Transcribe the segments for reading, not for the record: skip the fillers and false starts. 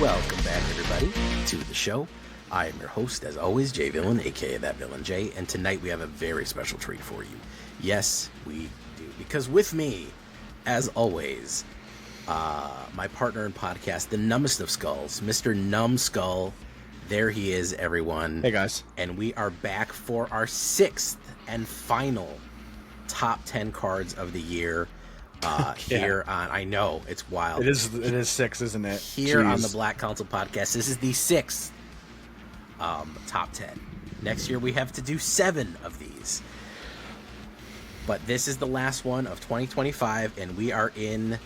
Welcome back, everybody, to the show. I am your host, as always, Jay Villain, aka thatvillainjay, and tonight we have a very special treat for you. Yes, we do, because with me, as always, my partner in podcast, the numbest of skulls, Mr. Numbskull. There he is, everyone. Hey, guys. And we are back for our 6th and final top 10 cards of the year. Here on, I know it's wild. It is 6, isn't it? Here on the Black Council podcast, this is the 6th top 10. Next year we have to do 7 of these, but this is the last one of 2025, and we are in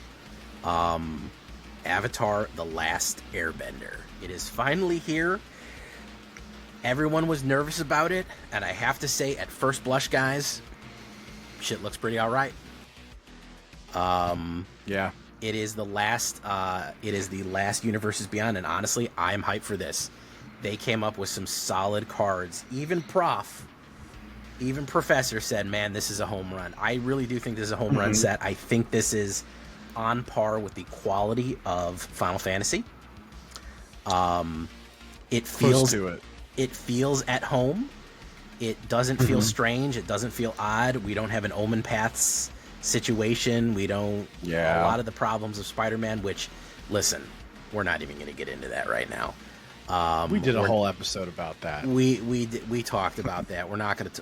Avatar: The Last Airbender. It is finally here. Everyone was nervous about it, and I have to say, at first blush, guys, shit looks pretty all right. Yeah, it is the last Universes Beyond, and honestly, I'm hyped for this. They came up with some solid cards. Even Professor said, man, this is a home run. I really do think this is a home run set. I think this is on par with the quality of Final Fantasy. It feels at home. It doesn't feel strange. It doesn't feel odd. We don't have an Omen Paths situation. We don't a lot of the problems of Spider-Man, which, listen, we're not even going to get into that right now. We did a whole episode about that. We talked about that. We're not going to.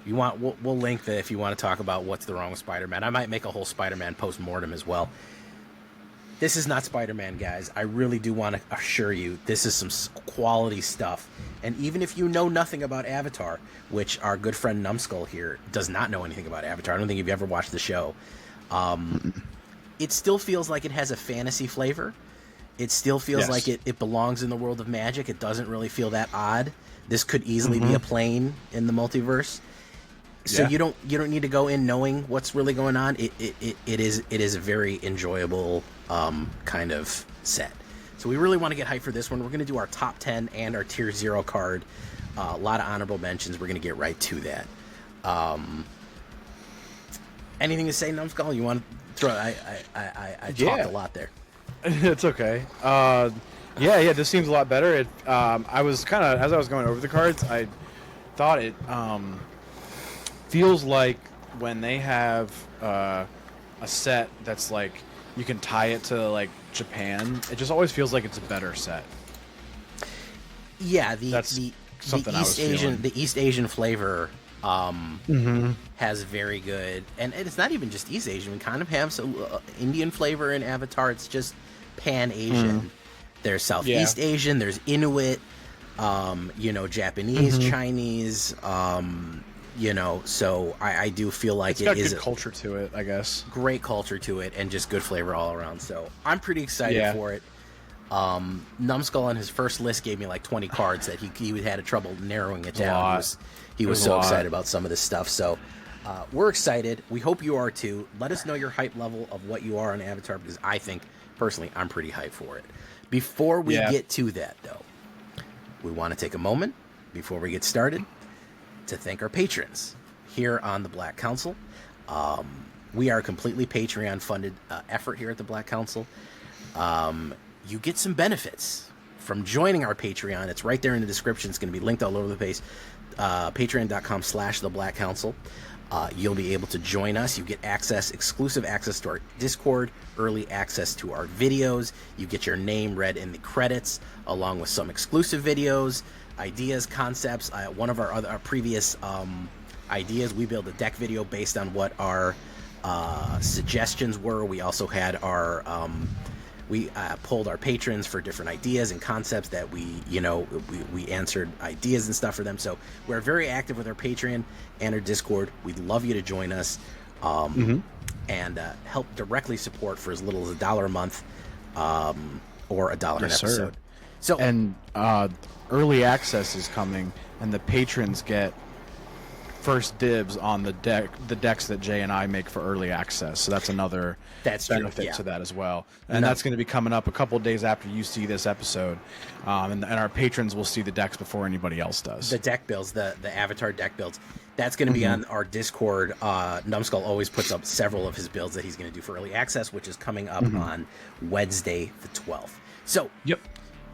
We'll link that if you want to talk about what's the wrong with Spider-Man. I might make a whole Spider-Man post-mortem as well. This is not Spider-Man, guys. I really do want to assure you this is some quality stuff. And even if you know nothing about Avatar, which our good friend Numbskull here does not know anything about Avatar, I don't think you've ever watched the show, it still feels like it has a fantasy flavor. It still feels like it belongs in the world of magic. It doesn't really feel that odd. This could easily be a plane in the multiverse. So you don't need to go in knowing what's really going on. It is a very enjoyable kind of set. So we really want to get hyped for this one. We're going to do our top 10 and our tier 0 card. A lot of honorable mentions. We're going to get right to that. Anything to say, Numbskull? You want to throw? I talked a lot there. It's okay. This seems a lot better. I was kind of, as I was going over the cards, I thought it feels like when they have a set that's like you can tie it to like Japan, it just always feels like it's a better set. Yeah, the East Asian flavor has very good, and it's not even just East Asian. We kind of have some Indian flavor in Avatar. It's just Pan-Asian. There's Southeast Asian. There's Inuit. Japanese, Chinese. So I do feel like it's got good culture to it, I guess. Great culture to it, and just good flavor all around. So I'm pretty excited for it. Numbskull on his first list gave me like 20 cards that he had trouble narrowing it down. He was so excited about some of this stuff. So we're excited. We hope you are too. Let us know your hype level of what you are on Avatar, because I think, personally, I'm pretty hyped for it. Before we get to that, though, we want to take a moment before we get started to thank our patrons here on the Black Council. We are a completely Patreon-funded effort here at the Black Council. You get some benefits from joining our Patreon. It's right there in the description. It's going to be linked all over the place. Patreon.com/The Black Council. You'll be able to join us. You get exclusive access to our Discord, early access to our videos. You get your name read in the credits, along with some exclusive videos, ideas, concepts. One of our previous ideas, we built a deck video based on what our suggestions were. We also had our we polled our patrons for different ideas and concepts that we answered ideas and stuff for them. So we're very active with our Patreon and our Discord. We'd love you to join us and help directly support for as little as $1 a month or $1 an episode. So and early access is coming, and the patrons get first dibs on the decks that Jay and I make for early access. So that's another benefit to that as well. And that's going to be coming up a couple of days after you see this episode. And our patrons will see the decks before anybody else does. The deck builds, the Avatar deck builds. That's going to be on our Discord. Numbskull always puts up several of his builds that he's going to do for early access, which is coming up on Wednesday the 12th. So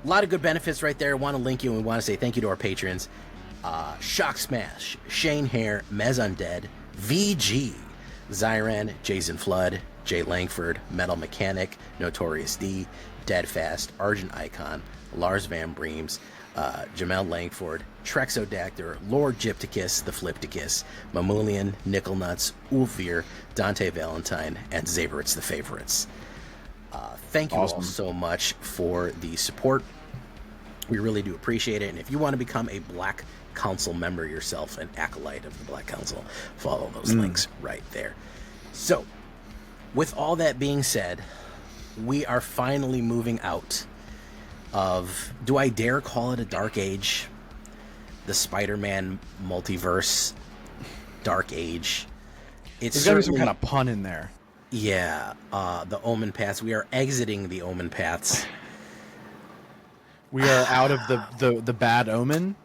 A lot of good benefits right there. I want to link you, and we want to say thank you to our patrons. Shock Smash, Shane Hare, Mez Undead, VG, Zyran, Jason Flood, Jay Langford, Metal Mechanic, Notorious D, Deadfast, Argent Icon, Lars Van Breems, Jamel Langford, Trexodactyr, Lord Gypticus, the Flipticus, Mamulian, Nickel Nuts, Ulfir, Dante Valentine, and Zaberitz the Favorites. Thank you all so much for the support. We really do appreciate it. And if you want to become a Black Council member yourself, an acolyte of the Black Council, follow those links right there. So, with all that being said, we are finally moving out of, do I dare call it a dark age? The Spider-Man multiverse dark age. There's got to be some kind of pun in there. Yeah, the Omen Paths. We are exiting the Omen Paths. We are out of the bad omen.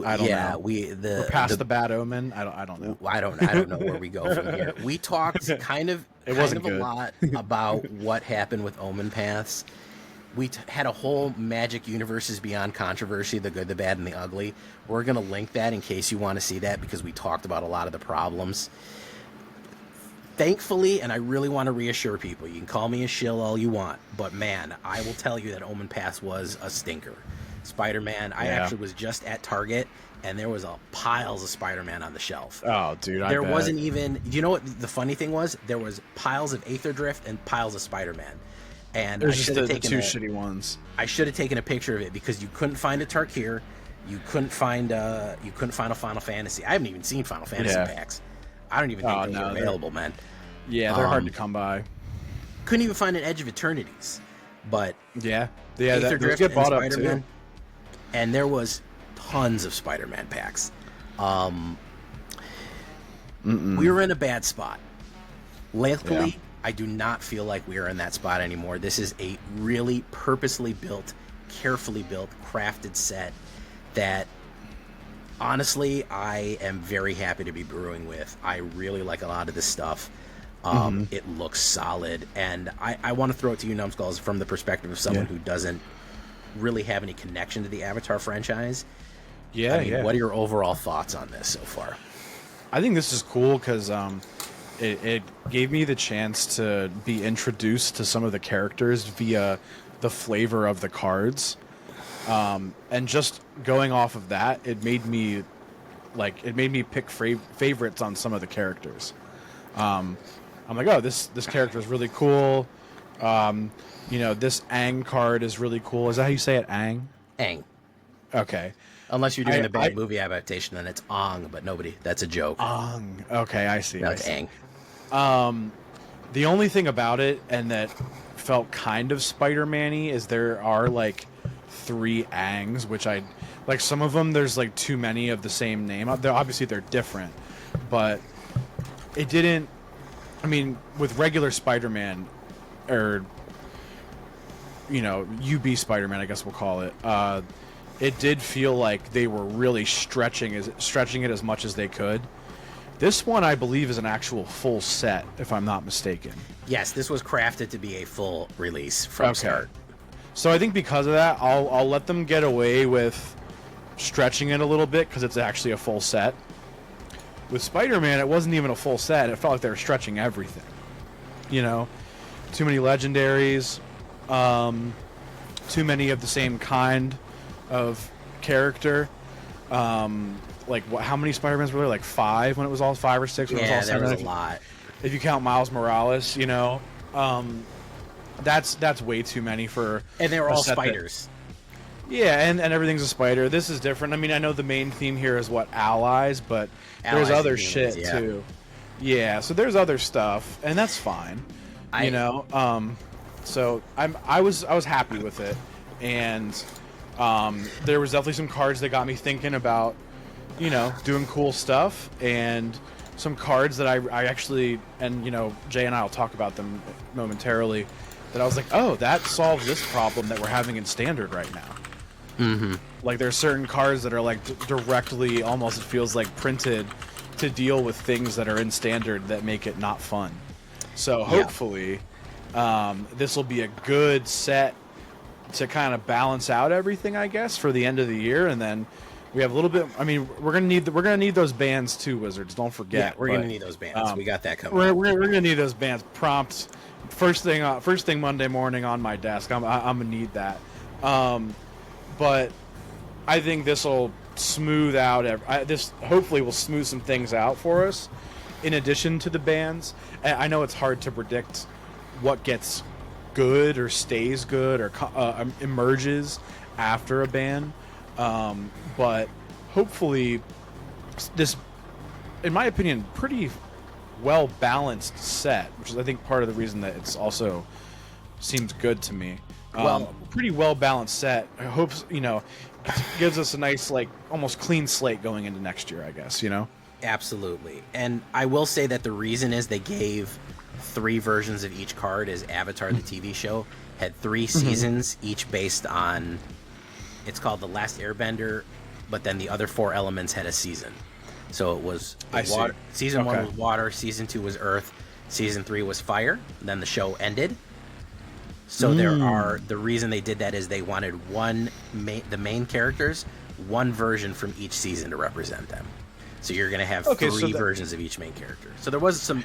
I don't know. We're past the bad omen. I don't know. I don't know where we go from here. We talked kind of a lot about what happened with Omen Paths. We had a whole Magic Universes Beyond controversy, the good, the bad, and the ugly. We're going to link that in case you want to see that, because we talked about a lot of the problems. Thankfully, and I really want to reassure people, you can call me a shill all you want, but man, I will tell you that Omen Pass was a stinker. Spider-Man, I actually was just at Target, and there was piles of Spider-Man on the shelf. Oh, dude, There wasn't even, you know what the funny thing was? There was piles of Aether Drift and piles of Spider-Man. And there's just the two shitty ones. I should have taken a picture of it, because you couldn't find a Tarkir, you couldn't find a Final Fantasy. I haven't even seen Final Fantasy packs. I don't even think those are available, man. Yeah, they're hard to come by. Couldn't even find an Edge of Eternities, but Aether Drift get bought up too. And there was tons of Spider-Man packs. We were in a bad spot. Luckily, I do not feel like we are in that spot anymore. This is a really purposely built, carefully built, crafted set that, honestly, I am very happy to be brewing with. I really like a lot of this stuff. It looks solid, and I want to throw it to you, Numbskulls, from the perspective of someone who doesn't really have any connection to the Avatar franchise. What are your overall thoughts on this so far? I think this is cool because it gave me the chance to be introduced to some of the characters via the flavor of the cards. And just going off of that, it made me pick favorites on some of the characters. I'm like, oh, this character is really cool. This Aang card is really cool. Is that how you say it, Aang? Aang. Okay. Unless you're doing the bad movie adaptation, then it's Ong, but nobody. That's a joke. Ong. Okay, I see. No, it's Aang. The only thing about it, and that felt kind of Spider-Man-y, is there are like 3 Aangs, which I like. Some of them, there's like too many of the same name. Obviously they're different, but it didn't. I mean, with regular Spider-Man, or UB Spider-Man, I guess we'll call it. It did feel like they were really stretching it as much as they could. This one, I believe, is an actual full set, if I'm not mistaken. Yes, this was crafted to be a full release from start. So I think because of that, I'll let them get away with stretching it a little bit, because it's actually a full set. With Spider-Man, it wasn't even a full set. It felt like they were stretching everything. Too many legendaries, too many of the same kind of character. How many Spider-Mans were there? Like 5 when it was all 5 or 6? When it was all there was a lot. If you count Miles Morales, that's way too many for. And they were all spiders. And everything's a spider. This is different. I mean, I know the main theme here is allies, but there's other shit too. Yeah, so there's other stuff, and that's fine. So I was happy with it, and there was definitely some cards that got me thinking about, doing cool stuff, and some cards that I actually, and Jay and I will talk about them momentarily, that I was like, oh, that solves this problem that we're having in Standard right now. Like, there's certain cards that are like directly, almost it feels like printed to deal with things that are in Standard that make it not fun. So hopefully this will be a good set to kind of balance out everything, I guess, for the end of the year, and then we have a little bit. I mean, we're gonna need those bands too, Wizards. Don't forget. Yeah, we're gonna need those bands. We got that coming. We're gonna need those bands prompt. First thing Monday morning on my desk. I'm gonna need that. But I think this will smooth out. This hopefully will smooth some things out for us. In addition to the bands, I know it's hard to predict what gets good or stays good or emerges after a ban, but hopefully this, in my opinion, pretty well balanced set, which is I think part of the reason that it's also seems good to me. Pretty well balanced set. I hope gives us a nice, like, almost clean slate going into next year, I guess. Absolutely. And I will say that the reason is they gave 3 versions of each card, as Avatar the TV show had 3 seasons, each based on, it's called The Last Airbender, but then the other 4 elements had a season. So it was water. Season 1 was water, season 2 was earth, season 3 was fire, and then the show ended. So the reason they did that is they wanted the main characters, one version from each season to represent them. So you're going to have 3 versions of each main character. So there was some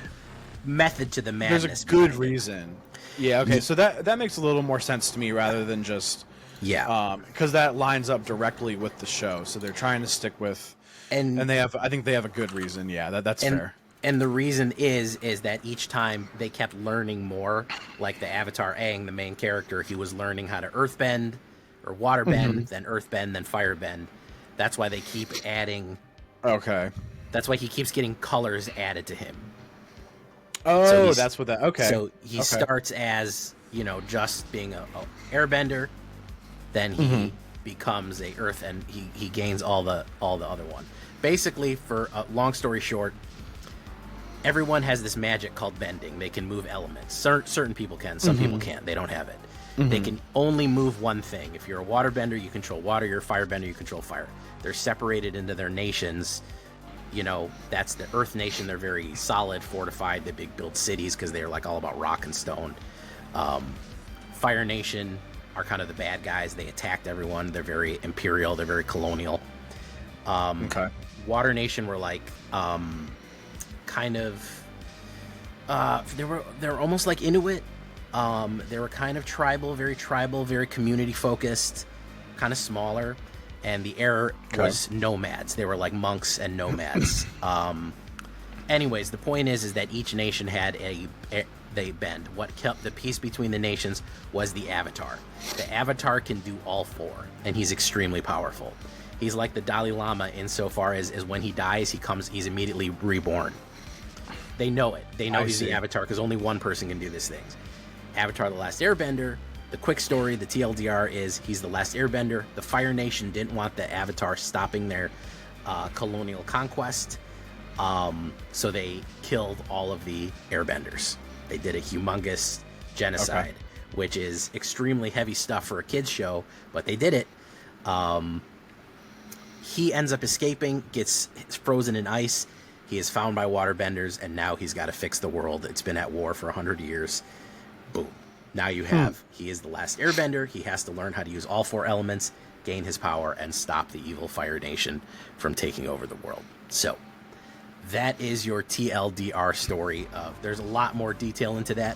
method to the madness. There's a good reason. Yeah, okay. So that makes a little more sense to me rather than just... Yeah. Because that lines up directly with the show. So they're trying to stick with... And I think they have a good reason. Yeah, that's fair. And the reason is that each time they kept learning more, like the Avatar Aang, the main character, he was learning how to earthbend or waterbend, then earthbend, then firebend. That's why they keep adding... Okay. That's why he keeps getting colors added to him. Oh, so that's what that... Okay. So he starts as, just being a airbender, then he becomes a earth, and he gains all the other one. Basically, for a long story short, everyone has this magic called bending. They can move elements. Certain people can. Some people can't. They don't have it. They can only move one thing. If you're a waterbender, you control water. You're a firebender, you control fire. They're separated into their nations. That's the Earth Nation. They're very solid, fortified. They build cities because they're like all about rock and stone. Fire Nation are kind of the bad guys. They attacked everyone. They're very imperial. They're very colonial. Water Nation were like kind of they were almost like Inuit. They were kind of tribal, very community focused, kind of smaller. And the air was nomads. They were like monks and nomads. Anyways, the point is that each nation had they bend. What kept the peace between the nations was the Avatar. The Avatar can do all 4, and he's extremely powerful. He's like the Dalai Lama insofar as when he dies, he's immediately reborn. They know it. They know he's the Avatar because only one person can do these things. Avatar: The Last Airbender. The quick story, the TLDR, is he's the last airbender. The Fire Nation didn't want the Avatar stopping their colonial conquest, so they killed all of the airbenders. They did a humongous genocide, which is extremely heavy stuff for a kids show, but they did it. He ends up escaping, gets frozen in ice. He is found by waterbenders, and now he's got to fix the world. It's been at war for 100 years. Boom. Now you have, he is the last airbender. He has to learn how to use all 4 elements, gain his power, and stop the evil Fire Nation from taking over the world. So, that is your TLDR story. There's a lot more detail into that,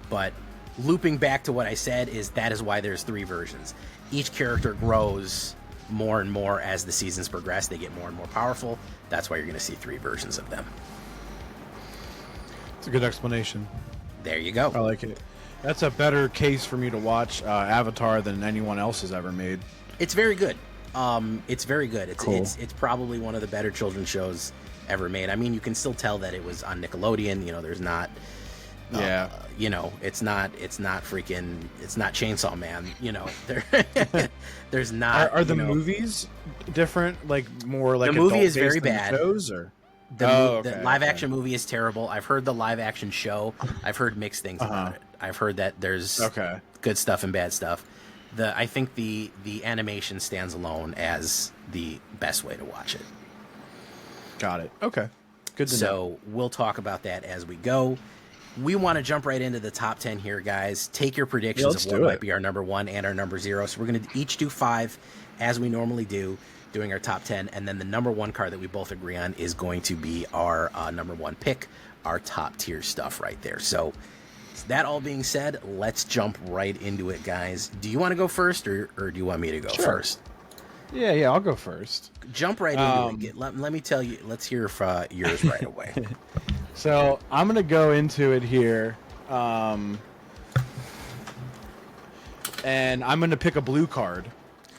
but looping back to what I said that is why there's 3 versions. Each character grows more and more as the seasons progress. They get more and more powerful. That's why you're going to see 3 versions of them. It's a good explanation. There you go. I like it. That's a better case for me to watch Avatar than anyone else has ever made. It's very good. It's very good. Cool. It's probably one of the better children's shows ever made. I mean, you can still tell that it was on Nickelodeon. There's not. It's not Chainsaw Man. There's not. Are the movies different? Like more like the movie is very bad. Shows or. The live-action movie is terrible. I've heard the live-action show. I've heard mixed things about it. I've heard that there's good stuff and bad stuff. I think the animation stands alone as the best way to watch it. Got it. Okay. Good to know. So we'll talk about that as we go. we want to jump right into the top 10 here, guys. Take your predictions of what might be our number 1 and our number 0. So we're going to each do 5 as we normally do, doing our top 10. And then the number 1 card that we both agree on is going to be our number 1 pick, our top tier stuff right there. So that all being said, let's jump right into it, guys. Do you want to go first or do you want me to go first? Yeah, I'll go first. Jump right into it. Let me tell you, let's hear yours right away. So I'm going to go into it here. And I'm going to pick a blue card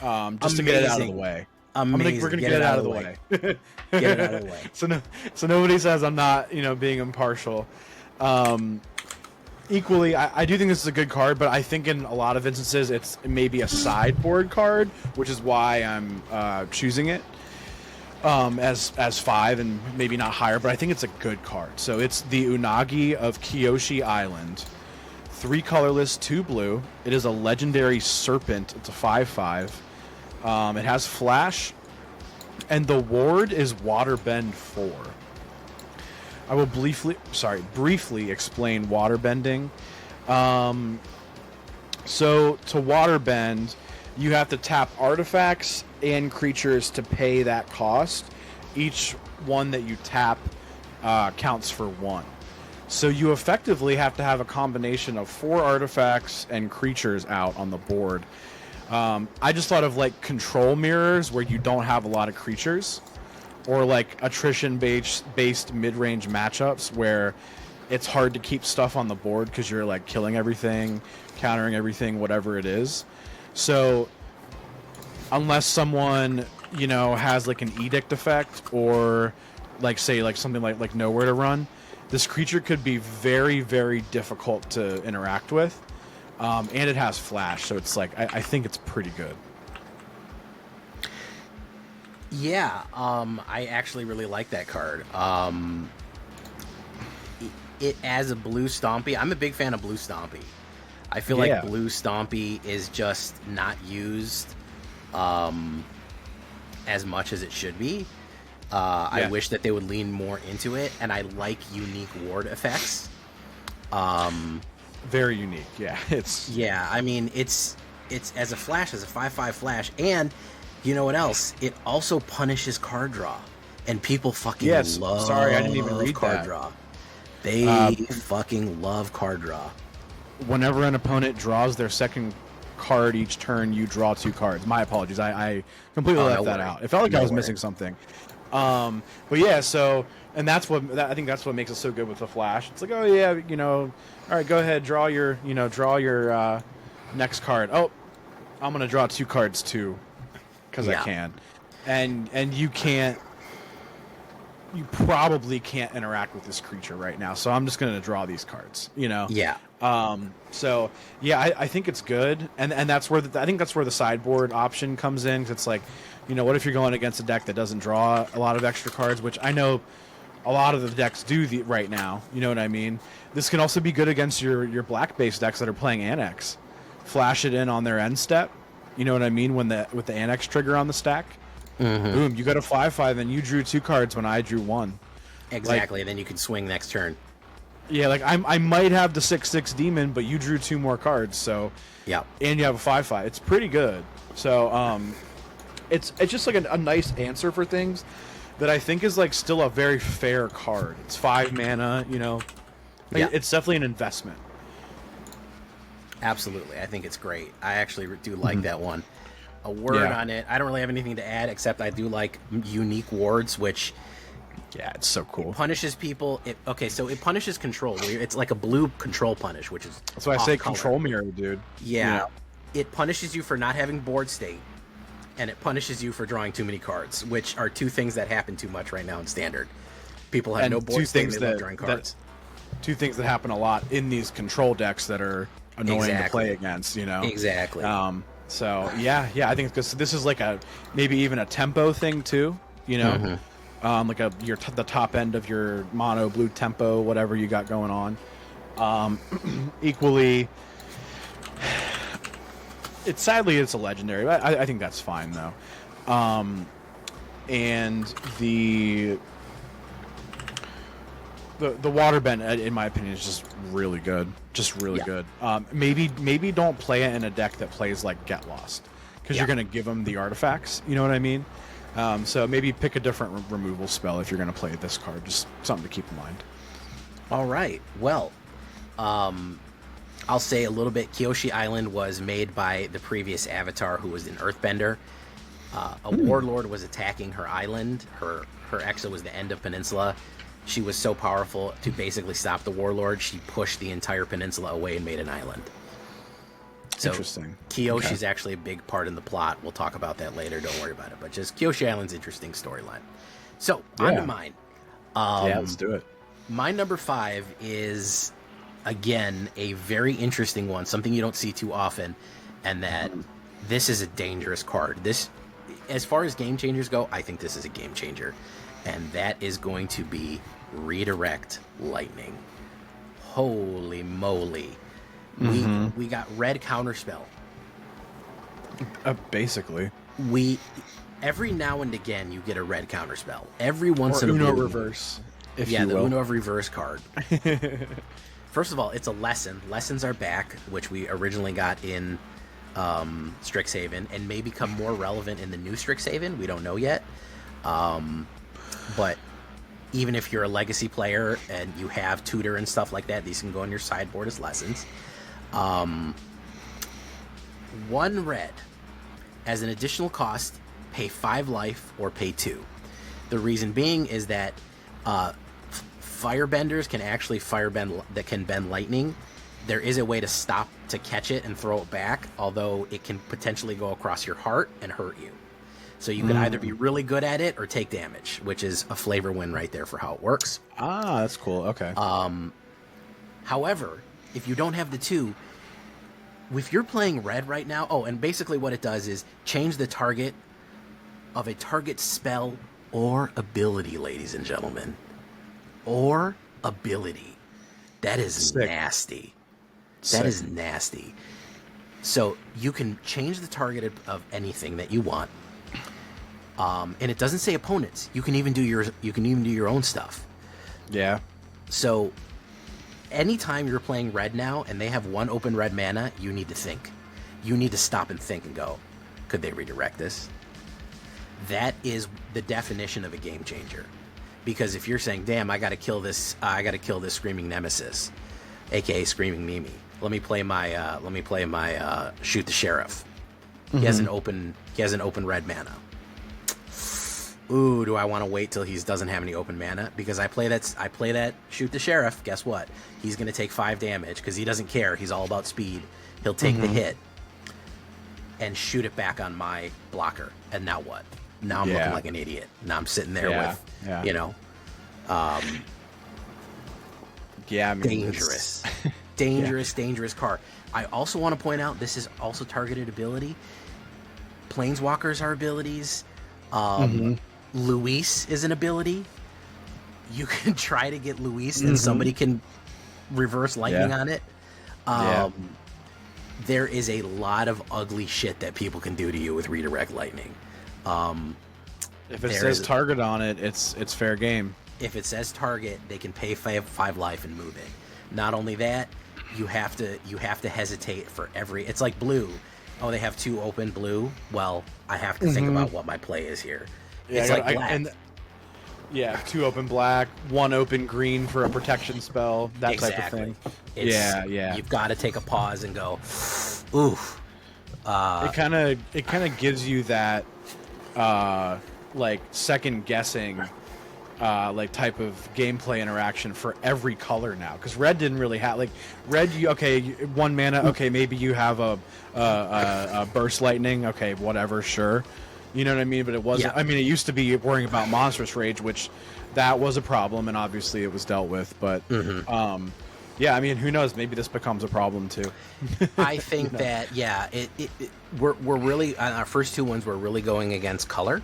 just to get it out of the way. Amazing. We're going to get it out of the way. Get it out of the way. So nobody says I'm not, being impartial. Equally, I do think this is a good card, but I think in a lot of instances it's maybe a sideboard card, which is why I'm choosing it as 5 and maybe not higher, but I think it's a good card. So it's the Unagi of Kyoshi Island. 3 colorless, 2 blue. It is a legendary serpent. It's a 5/5. It has flash, and the ward is Waterbend 4. I will briefly explain waterbending. So to waterbend, you have to tap artifacts and creatures to pay that cost. Each one that you tap counts for 1. So you effectively have to have a combination of 4 artifacts and creatures out on the board. I just thought of like control mirrors where you don't have a lot of creatures, or like attrition-based mid-range matchups where it's hard to keep stuff on the board because you're like killing everything, countering everything, whatever it is. So unless someone, has like an edict effect or like say like something like nowhere to run, this creature could be very, very difficult to interact with. And it has flash, so it's like I think it's pretty good. Yeah, I actually really like that card. It as a blue stompy, I'm a big fan of blue stompy. I feel like blue stompy is just not used as much as it should be. I wish that they would lean more into it, and I like unique ward effects. Very unique, yeah. I mean, it's as a flash, as a 5/5 flash, and you know what else? It also punishes card draw, and people fucking love. Sorry, I didn't even read card that. draw. They fucking love card draw. Whenever an opponent draws their second card each turn, you draw 2 cards. My apologies, I completely left that out. It felt like I was missing something. But yeah, so and I think that's what makes it so good with the flash. It's like, oh yeah, all right, go ahead, draw your next card. Oh, I'm gonna draw 2 cards too. Because I can, and you probably can't interact with this creature right now. So I'm just going to draw these cards. Yeah. So yeah, I think it's good, and that's where I think that's where the sideboard option comes in. Cause it's like, what if you're going against a deck that doesn't draw a lot of extra cards, which I know a lot of the decks do right now. You know what I mean? This can also be good against your black based decks that are playing Annex. Flash it in on their end step. You know what I mean? With the Annex trigger on the stack, boom, you got a 5/5, and you drew 2 cards when I drew 1. Exactly, and then you can swing next turn. Yeah, like I might have the 6/6 demon, but you drew 2 more cards, so and you have a 5/5. It's pretty good. So it's just like a nice answer for things that I think is like still a very fair card. It's 5 mana, it's definitely an investment. Absolutely. I think it's great. I actually do like that one. A word on it. I don't really have anything to add, except I do like unique wards, which... Yeah, it's so cool. It punishes people. So it punishes control. It's like a blue control punish, which is... That's why I say control mirror, dude. Yeah. It punishes you for not having board state, and it punishes you for drawing too many cards, which are 2 things that happen too much right now in Standard. People have no board state, and they love drawing cards. 2 things that happen a lot in these control decks that are... annoying to play against, Exactly. So I think it's good. So this is like maybe even a tempo thing too, like the top end of your mono blue tempo, whatever you got going on. Equally, it's a legendary. I think that's fine though. And the The water bend, in my opinion, is just really good. Just really good. Maybe don't play it in a deck that plays like Get Lost, because you're going to give them the artifacts. You know what I mean? So maybe pick a different removal spell if you're going to play this card. Just something to keep in mind. All right. Well, I'll say a little bit. Kyoshi Island was made by the previous avatar, who was an earthbender. A warlord was attacking her island. Her Exa was the end of peninsula. She was so powerful to basically stop the warlord, she pushed the entire peninsula away and made an island. So interesting. Kyoshi's actually a big part in the plot. We'll talk about that later. Don't worry about it. But just Kyoshi Island's interesting storyline. So on to mine. Let's do it. My number 5 is, again, a very interesting one. Something you don't see too often, and that this is a dangerous card. This, as far as game changers go, I think this is a game changer. And that is going to be Redirect Lightning. Holy moly. We got red counterspell. Basically. Every now and again you get a red counterspell. Every once in a Uno blue reverse. the Uno of reverse card. First of all, it's a lesson. Lessons are back, which we originally got in Strixhaven, and may become more relevant in the new Strixhaven. We don't know yet. But even if you're a legacy player and you have tutor and stuff like that, these can go on your sideboard as lessons. 1 red. As an additional cost, pay 5 life or pay 2. The reason being is that firebenders can actually bend lightning. There is a way to stop to catch it and throw it back, although it can potentially go across your heart and hurt you. So you could either be really good at it or take damage, which is a flavor win right there for how it works. Ah, that's cool. Okay. However, if you don't have the 2, if you're playing red right now, and basically what it does is change the target of a target spell or ability, ladies and gentlemen. Or ability. That is nasty. That is nasty. So you can change the target of anything that you want. And it doesn't say opponents. You can even do your own stuff. Yeah. So anytime you're playing red now and they have 1 open red mana, you need to think. You need to stop and think and go, could they redirect this? That is the definition of a game changer. Because if you're saying, damn, I gotta kill this Screaming Nemesis, aka Screaming Mimi. Let me play my Shoot the Sheriff. He has an open red mana. Ooh, do I want to wait till he doesn't have any open mana? Because I play that Shoot the Sheriff. Guess what? He's going to take 5 damage because he doesn't care. He's all about speed. He'll take the hit and shoot it back on my blocker. And now what? Now I'm looking like an idiot. Now I'm sitting there with, dangerous, dangerous card. I also want to point out this is also targeted ability. Planeswalkers are abilities. Luis is an ability. You can try to get Luis and somebody can reverse lightning on it. There is a lot of ugly shit that people can do to you with Redirect Lightning. If it says target on it, it's fair game. If it says target, they can pay 5 life and move it. Not only that, you have to hesitate for every. It's like blue. Oh, they have 2 open blue. Well, I have to think about what my play is here. It's like black. 2 open black, 1 open green for a protection spell, that type of thing. You've got to take a pause and go, oof. It kind of gives you that like second guessing type of gameplay interaction for every color now, because red didn't really have red. 1 mana. Okay, maybe you have a burst lightning. Okay, whatever, sure. You know what I mean? But it wasn't. Yeah. I mean, it used to be worrying about monstrous rage, which that was a problem, and obviously it was dealt with. But I mean, who knows? Maybe this becomes a problem too. I think that we're really on our first 2 ones. We're really going against color.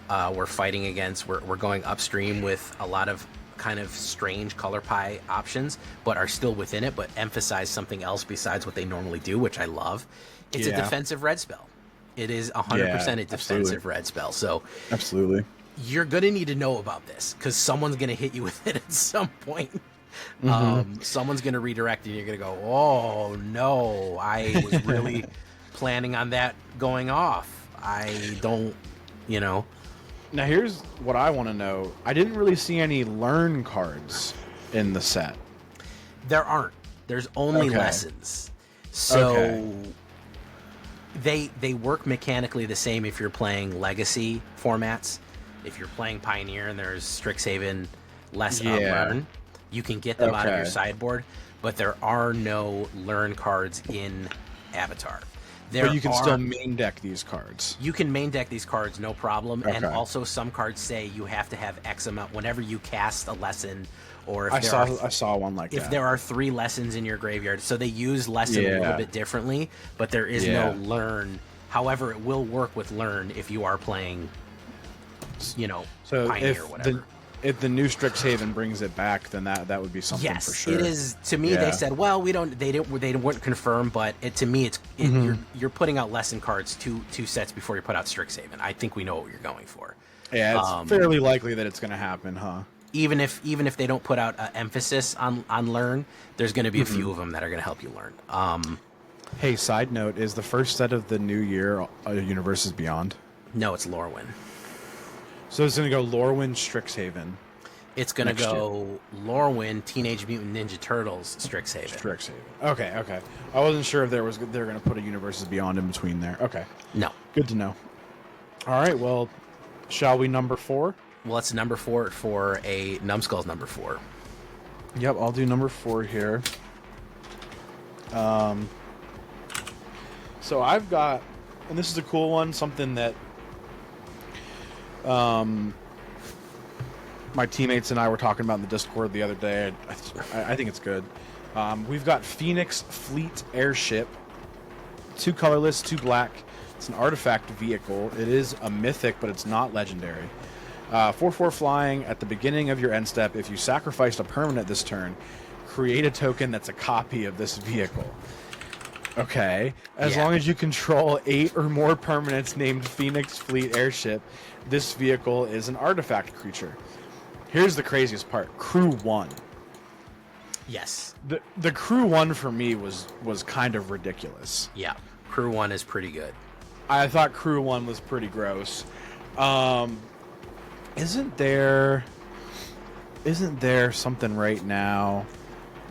We're fighting against. We're going upstream with a lot of kind of strange color pie options, but are still within it. But emphasize something else besides what they normally do, which I love. It's a defensive red spell. It is 100% a defensive red spell. So absolutely, you're going to need to know about this because someone's going to hit you with it at some point. Someone's going to redirect and you're going to go, oh, no, I was really planning on that going off. I don't, Now, here's what I want to know. I didn't really see any learn cards in the set. There aren't. There's only lessons. So they work mechanically the same if you're playing Legacy formats. If you're playing Pioneer and there's Strixhaven less learn, you can get them out of your sideboard, but there are no learn cards in Avatar. But you can still main deck these cards. You can main deck these cards, no problem. And also some cards say you have to have X amount whenever you cast a lesson, or if I saw one like that. If there are 3 lessons in your graveyard, so they use lesson a little bit differently, but there is no learn. However, it will work with learn if you are playing, Pioneer or whatever. If the new Strixhaven brings it back, then that would be something for sure. It is. To me, they said, well, we don't. They wouldn't confirm, but to me, you're putting out lesson cards two sets before you put out Strixhaven. I think we know what you're going for. Yeah, it's fairly likely that it's going to happen, huh? Even if they don't put out emphasis on learn, there's going to be a few of them that are going to help you learn. Hey, side note: is the first set of the new year Universes Beyond? No, it's Lorwyn. So it's going to go Lorwyn, Strixhaven. It's going to go Lorwyn, Teenage Mutant Ninja Turtles, Strixhaven. Okay. I wasn't sure if they were going to put a Universes Beyond in between there. Okay. No. Good to know. All right, well, shall we number 4? Well, it's number 4 for a Numbskull's number 4. Yep, I'll do number 4 here. So I've got, and this is a cool one, something that my teammates and I were talking about in the Discord the other day. I think it's good. We've got Phoenix Fleet Airship. 2 colorless, 2 black. It's an artifact vehicle. It is a mythic, but it's not legendary. 4/4 flying. At the beginning of your end step, if you sacrificed a permanent this turn, create a token that's a copy of this vehicle. Okay. As long as you control 8 or more permanents named Phoenix Fleet Airship, this vehicle is an artifact creature. Here's the craziest part. Crew 1. Yes. The Crew 1 for me was kind of ridiculous. Yeah. Crew 1 is pretty good. I thought Crew 1 was pretty gross. Isn't there something right now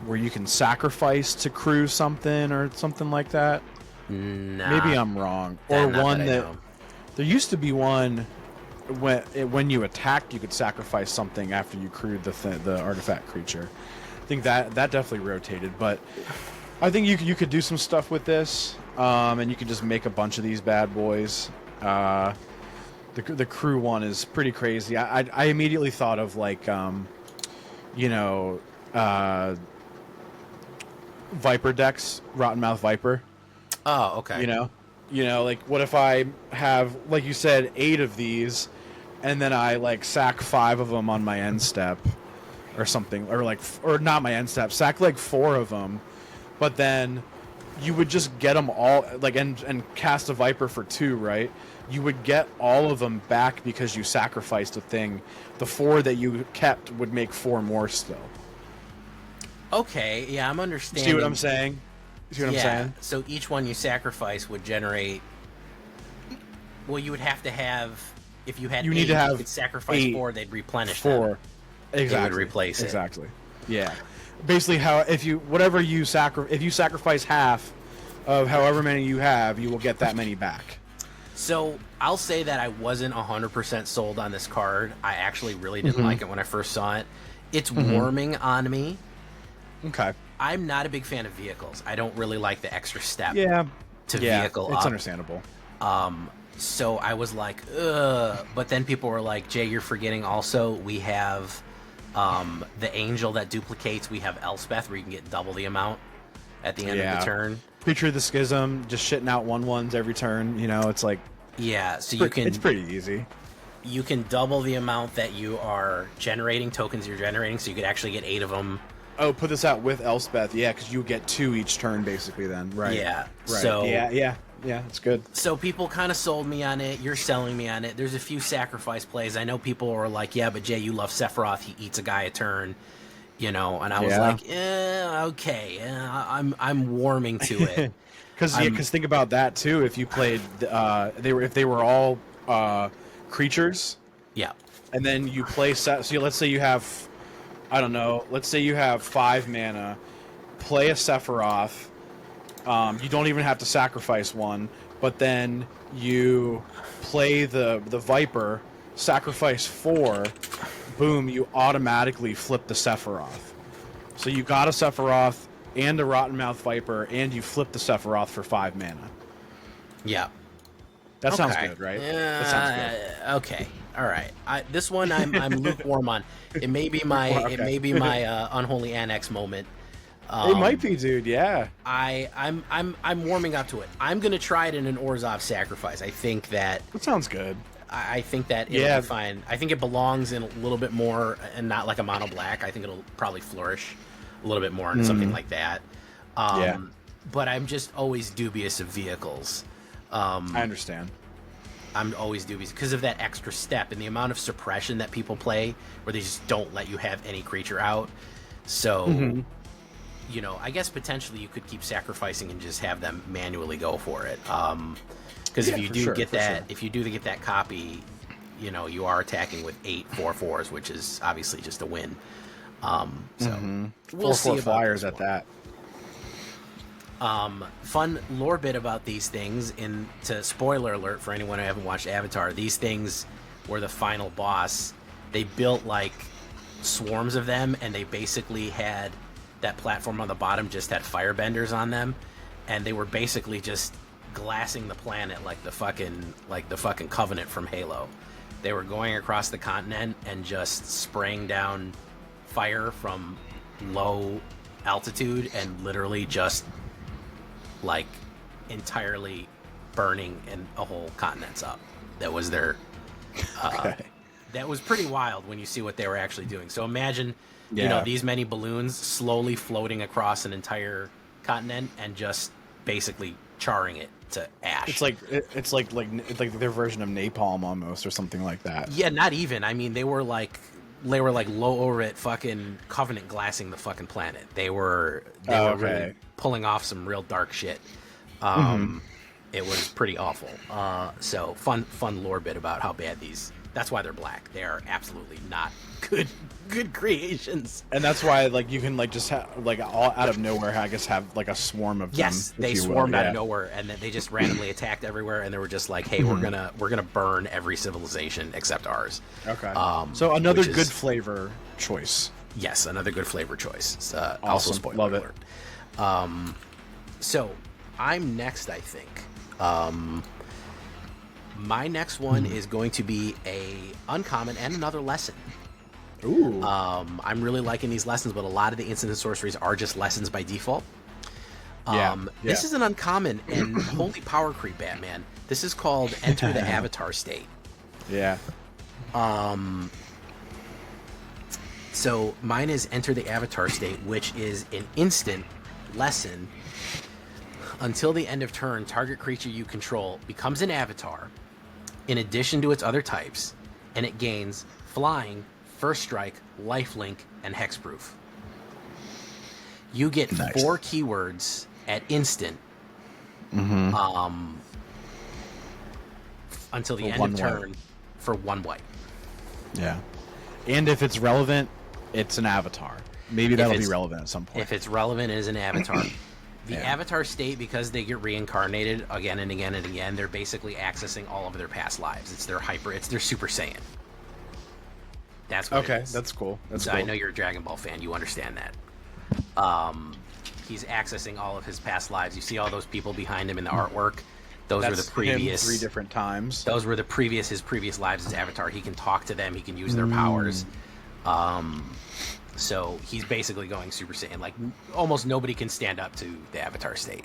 where you can sacrifice to crew something or something like that? Nah. Maybe I'm wrong. Or one that there used to be one when you attacked, you could sacrifice something after you crewed the artifact creature. I think that definitely rotated, but I think you could do some stuff with this, and you could just make a bunch of these bad boys. The Crew 1 is pretty crazy. I immediately thought of like, Viper decks, Rottenmouth Viper. Oh, okay. Like what if I have, like you said, 8 of these, and then I like sack 5 of them on my end step, or something, or not my end step, sack like 4 of them, but then you would just get them all, like and cast a Viper for 2, right? You would get all of them back because you sacrificed a thing. The 4 that you kept would make 4 more still. Okay, yeah, I'm understanding. See what I'm saying? I'm saying? So each one you sacrifice would generate. Well, you would have to have. If you had, you could sacrifice 8, 4. They'd replenish 4. Them. Exactly. They would replace it. Exactly. Yeah. Basically, if you sacrifice half of however many you have, you will get that many back. So I'll say that I wasn't 100% sold on this card. I actually really didn't like it when I first saw it. It's warming on me. Okay. I'm not a big fan of vehicles. I don't really like the extra step to vehicle it's up. Understandable. So I was like, ugh. But then people were like, Jay, you're forgetting also we have the angel that duplicates. We have Elspeth where you can get double the amount at the end of the turn. Picture the Schism, just shitting out 1/1s every turn. It's like... Yeah, so you can... It's pretty easy. You can double the amount that you are generating, tokens you're generating, so you could actually get 8 of them. Oh, put this out with Elspeth, yeah, because you get 2 each turn, basically, then, right? Yeah. Right. So yeah. Yeah, it's good. So people kind of sold me on it. You're selling me on it. There's a few sacrifice plays. I know people are like, yeah, but Jay, you love Sephiroth. He eats a guy a turn, you know. And I was like, okay, I'm warming to it. Because think about that too. If you played, if they were all creatures, yeah, and then you play so let's say you have, I don't know, let's say you have 5 mana, play a Sephiroth. You don't even have to sacrifice one, but then you play the Viper, sacrifice 4, boom, you automatically flip the Sephiroth. So you got a Sephiroth and a Rottenmouth Viper, and you flip the Sephiroth for 5 mana. Yeah. That sounds good, right? That sounds good. Okay. All right. This one I'm lukewarm on. It may be my unholy annex moment. It might be, dude. Yeah. I'm warming up to it. I'm gonna try it in an Orzhov sacrifice. I think that sounds good. I think that it'll be fine. I think it belongs in a little bit more, and not like a mono black. I think it'll probably flourish a little bit more in something like that. But I'm just always dubious of vehicles. I understand. I'm always dubious because of that extra step and the amount of suppression that people play, where they just don't let you have any creature out. So. You know, I guess potentially you could keep sacrificing and just have them manually go for it. Because if you do get that copy, you know, you are attacking with 8 4/4s, which is obviously just a win. We'll see 4/4 flyers at that. Fun lore bit about these things. Spoiler alert for anyone who haven't watched Avatar. These things were the final boss. They built like swarms of them, and they basically had. That platform on the bottom just had firebenders on them, and they were basically just glassing the planet like the fucking Covenant from Halo. They were going across the continent and just spraying down fire from low altitude and literally just like entirely burning and a whole continent's up. That was their that was pretty wild when you see what they were actually doing. So imagine you know, these many balloons slowly floating across an entire continent and just basically charring it to ash. It's like their version of napalm almost, or something like that. Yeah, not even. I mean, they were like low orbit fucking Covenant glassing the fucking planet. They were really pulling off some real dark shit. It was pretty awful. So fun lore bit about how bad these. That's why they're black. They are absolutely not good creations. And that's why like you can like just have like all out of nowhere, I guess, have like a swarm of them. Yes, they swarmed out of nowhere, and then they just randomly attacked everywhere, and they were just like, hey, we're gonna burn every civilization except ours. Okay. So another good flavor choice. Yes, another good flavor choice. Awesome. Also spoiler Love alert. It. So I'm next, I think. My next one is going to be a uncommon and another lesson. Ooh. I'm really liking these lessons, but a lot of the instant sorceries are just lessons by default. This is an uncommon and holy power creep, Batman. This is called Enter the Avatar State. Yeah. So mine is Enter the Avatar State, which is an instant lesson. Until the end of turn, target creature you control becomes an avatar in addition to its other types, and it gains flying, first strike, lifelink, and hexproof. You get 4 keywords at instant until the end of turn for 1 white. Yeah. And if it's relevant, it's an avatar. Maybe that'll be relevant at some point. If it's relevant, it is an avatar. The avatar state, because they get reincarnated again and again and again, they're basically accessing all of their past lives. It's their Super Saiyan. That's what it is. That's cool. I know you're a Dragon Ball fan. You understand that. He's accessing all of his past lives. You see all those people behind him in the artwork. Those were the previous 3 different times. Those were his previous lives as Avatar. He can talk to them. He can use their powers. So he's basically going Super Saiyan. Like almost nobody can stand up to the Avatar state.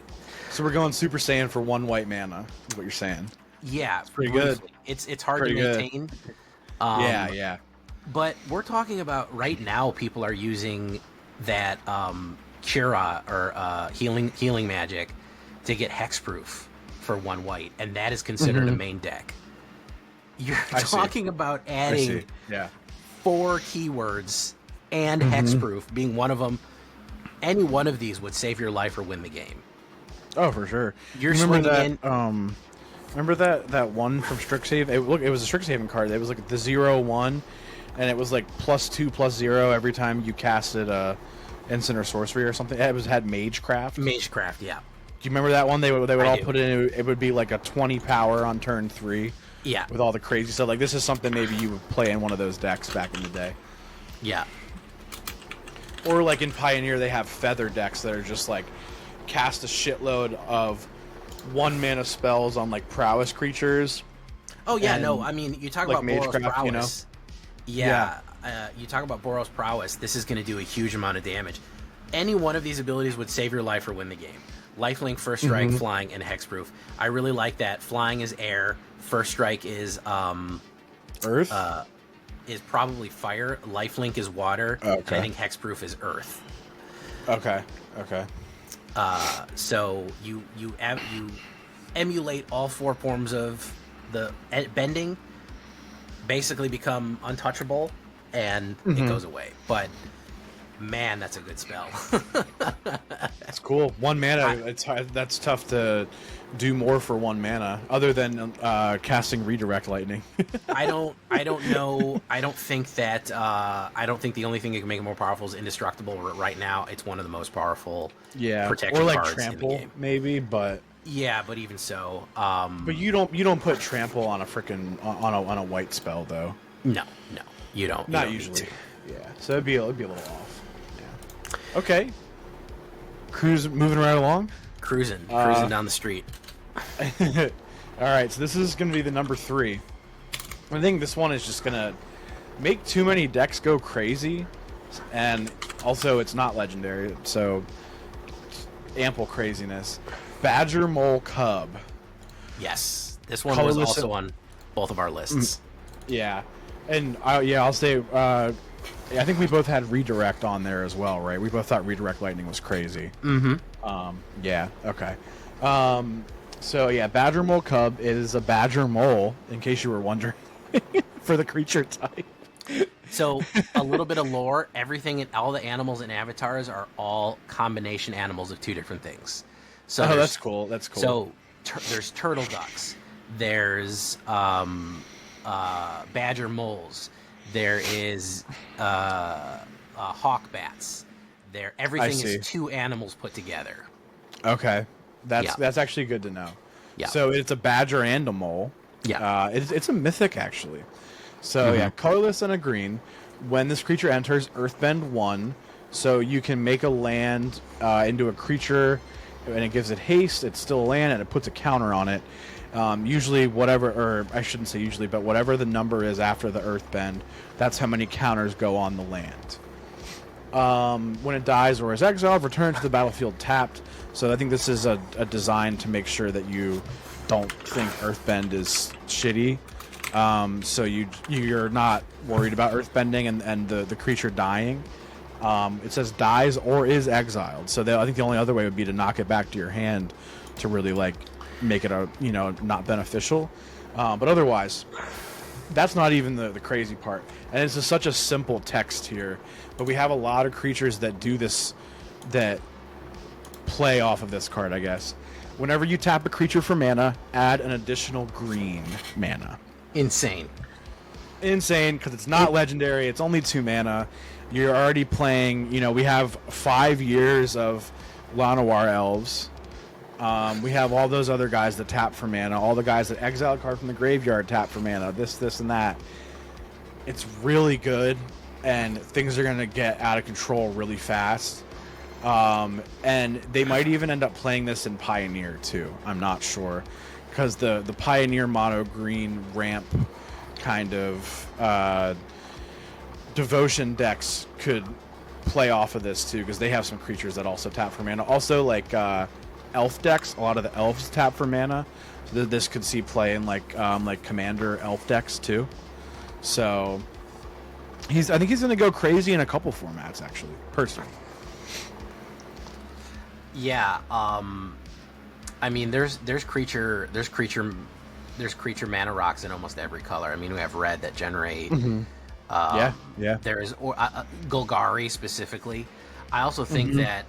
So we're going Super Saiyan for 1 white mana. Is what you're saying? Yeah, it's pretty good. It's hard to maintain. Yeah. But we're talking about right now. People are using that Cura or healing magic to get hexproof for 1 white, and that is considered a main deck. You're talking about adding 4 keywords and hexproof being one of them. Any one of these would save your life or win the game. Oh, for sure. You're swinging in. Remember that one from Strixhaven? It was a Strixhaven card. It was like the 0/1, and it was like +2/+0 every time you casted a instant or sorcery or something. It had Magecraft. Magecraft, yeah. Do you remember that one? They would all put in. It would be like a 20 power on turn 3. Yeah. With all the crazy stuff. Like, this is something maybe you would play in one of those decks back in the day. Yeah. Or like in Pioneer, they have feather decks that are just like cast a shitload of 1-mana spells on like prowess creatures. Oh yeah, no, I mean, you talk like about Boros Magecraft, prowess. You know? You talk about Boros prowess. This is going to do a huge amount of damage. Any one of these abilities would save your life or win the game. Lifelink, First Strike, Flying, and Hexproof. I really like that. Flying is air. First Strike is Earth. Is probably fire. Lifelink is water. Okay. I think Hexproof is earth. Okay. So you emulate all 4 forms of the bending, basically become untouchable, and it goes away. But man, that's a good spell. That's cool. 1 mana. That's tough to do more for 1 mana, other than casting Redirect Lightning. I don't know. I don't think that. I don't think the only thing that can make it more powerful is Indestructible. Right now, it's one of the most powerful. Protection or like cards Trample, in the game. maybe, but. Yeah, but even so. But you don't put Trample on a freaking on a white spell though. No, you don't. Not usually. Yeah, so it'd be a little off. Yeah. Okay. Moving right along. Cruising down the street. All right, so this is going to be the number 3. I think this one is just going to make too many decks go crazy, and also it's not legendary, so ample craziness. Badger Mole Cub. Yes, this one was also on both of our lists. Yeah, and I'll say I think we both had Redirect on there as well, right? We both thought Redirect Lightning was crazy. Yeah, okay. So yeah, Badger Mole Cub is a badger mole, in case you were wondering, for the creature type. So a little bit of lore: everything and all the animals and avatars are all combination animals of 2 different things. So that's cool. That's cool. So there's turtle ducks. There's badger moles. There is hawk bats. Everything is 2 animals put together. Okay, that's actually good to know. Yeah. So it's a badger and a mole. Yeah. It's a mythic actually. So yeah, colorless and a green. When this creature enters, Earthbend 1. So you can make a land into a creature, and it gives it haste. It's still a land, and it puts a counter on it. Usually whatever, or I shouldn't say usually, but whatever the number is after the Earthbend, that's how many counters go on the land. When it dies or is exiled, return to the battlefield tapped. So I think this is a design to make sure that you don't think Earthbend is shitty. So you're not worried about Earthbending and the creature dying. It says dies or is exiled. So I think the only other way would be to knock it back to your hand to really make it not beneficial. But otherwise, that's not even the crazy part. And it's just such a simple text here. But we have a lot of creatures that do this, that play off of this card, I guess. Whenever you tap a creature for mana, add an additional green mana. Insane, because it's not legendary. It's only 2 mana. You're already playing, we have 5 years of Llanowar Elves. We have all those other guys that tap for mana. All the guys that exile a card from the graveyard tap for mana. This, and that. It's really good, and things are going to get out of control really fast. And they might even end up playing this in Pioneer, too. I'm not sure. Because the Pioneer mono green ramp kind of devotion decks could play off of this, too, because they have some creatures that also tap for mana. Also, like elf decks, a lot of the elves tap for mana. So this could see play in like commander elf decks too. So I think he's going to go crazy in a couple formats, actually, personally. Yeah. I mean, there's creature mana rocks in almost every color. I mean, we have red that generate. Yeah. There's Golgari specifically. I also think that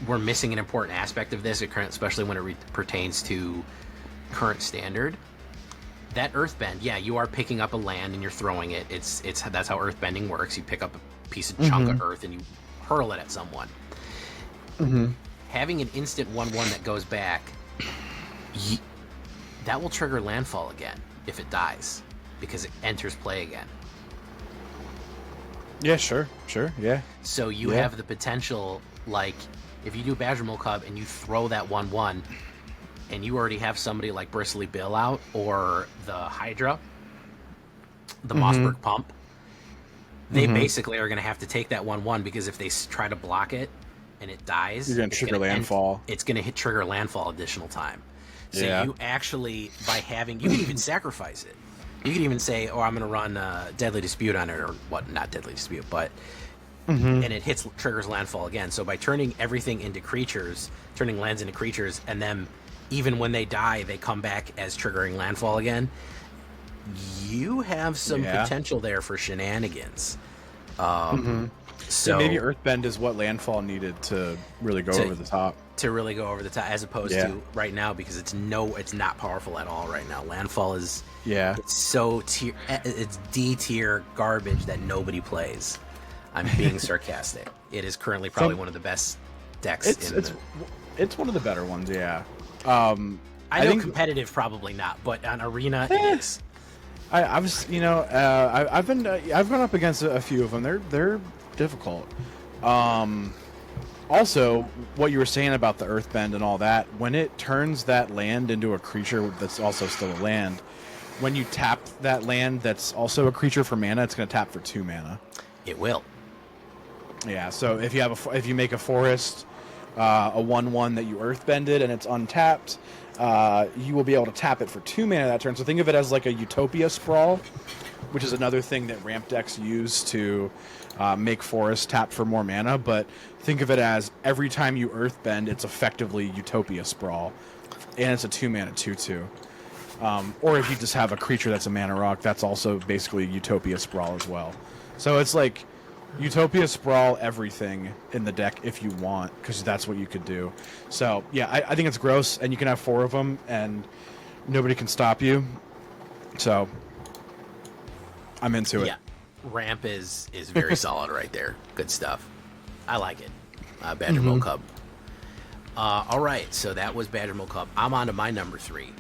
we're missing an important aspect of this, especially when it pertains to current standard. That earthbend, yeah, you are picking up a land and you're throwing it. It's that's how earthbending works. You pick up a piece of chunk of earth and you hurl it at someone. Having an instant 1/1 that goes back, that will trigger landfall again if it dies, because it enters play again. Yeah, sure, yeah. So you have the potential, like, if you do Badger Cub and you throw that 1/1, and you already have somebody like Bristly Bill out, or the Hydra, the Mossberg Pump, they basically are going to have to take that 1/1, because if they try to block it and it dies, you're going to trigger landfall. It's going to trigger landfall additional time. So you actually, by having, you can even sacrifice it. You can even say, "Oh, I'm going to run Deadly Dispute on it," or what? Not Deadly Dispute, but and it triggers landfall again. So by turning everything into creatures, turning lands into creatures, and then even when they die, they come back as triggering landfall again. You have some potential there for shenanigans. So maybe Earthbend is what landfall needed to really go over the top. To really go over the top, as opposed to right now, because it's not powerful at all right now. Landfall is it's so it's D tier garbage that nobody plays. I'm being sarcastic. It is currently probably one of the best decks. It's one of the better ones. Yeah. I think competitive probably not, but on arena it is. I've gone up against a few of them. They're difficult. Also, what you were saying about the Earthbend and all that, when it turns that land into a creature that's also still a land, when you tap that land that's also a creature for mana, it's going to tap for 2 mana. It will. Yeah. So if you make a forest, a 1/1 that you Earthbended and it's untapped, you will be able to tap it for 2 mana that turn. So think of it as like a Utopia Sprawl, which is another thing that ramp decks use to make forests tap for more mana. But think of it as every time you Earthbend, it's effectively Utopia Sprawl, and it's a 2 mana 2/2. Or if you just have a creature that's a mana rock, that's also basically Utopia Sprawl as well. So it's like Utopia Sprawl everything in the deck if you want, because that's what you could do. So yeah, I think it's gross, and you can have 4 of them and nobody can stop you. So I'm into it. Yeah, ramp is very solid right there. Good stuff. I like it. Badger Cub. All right, so that was Badger Cub. I'm on to my number 3.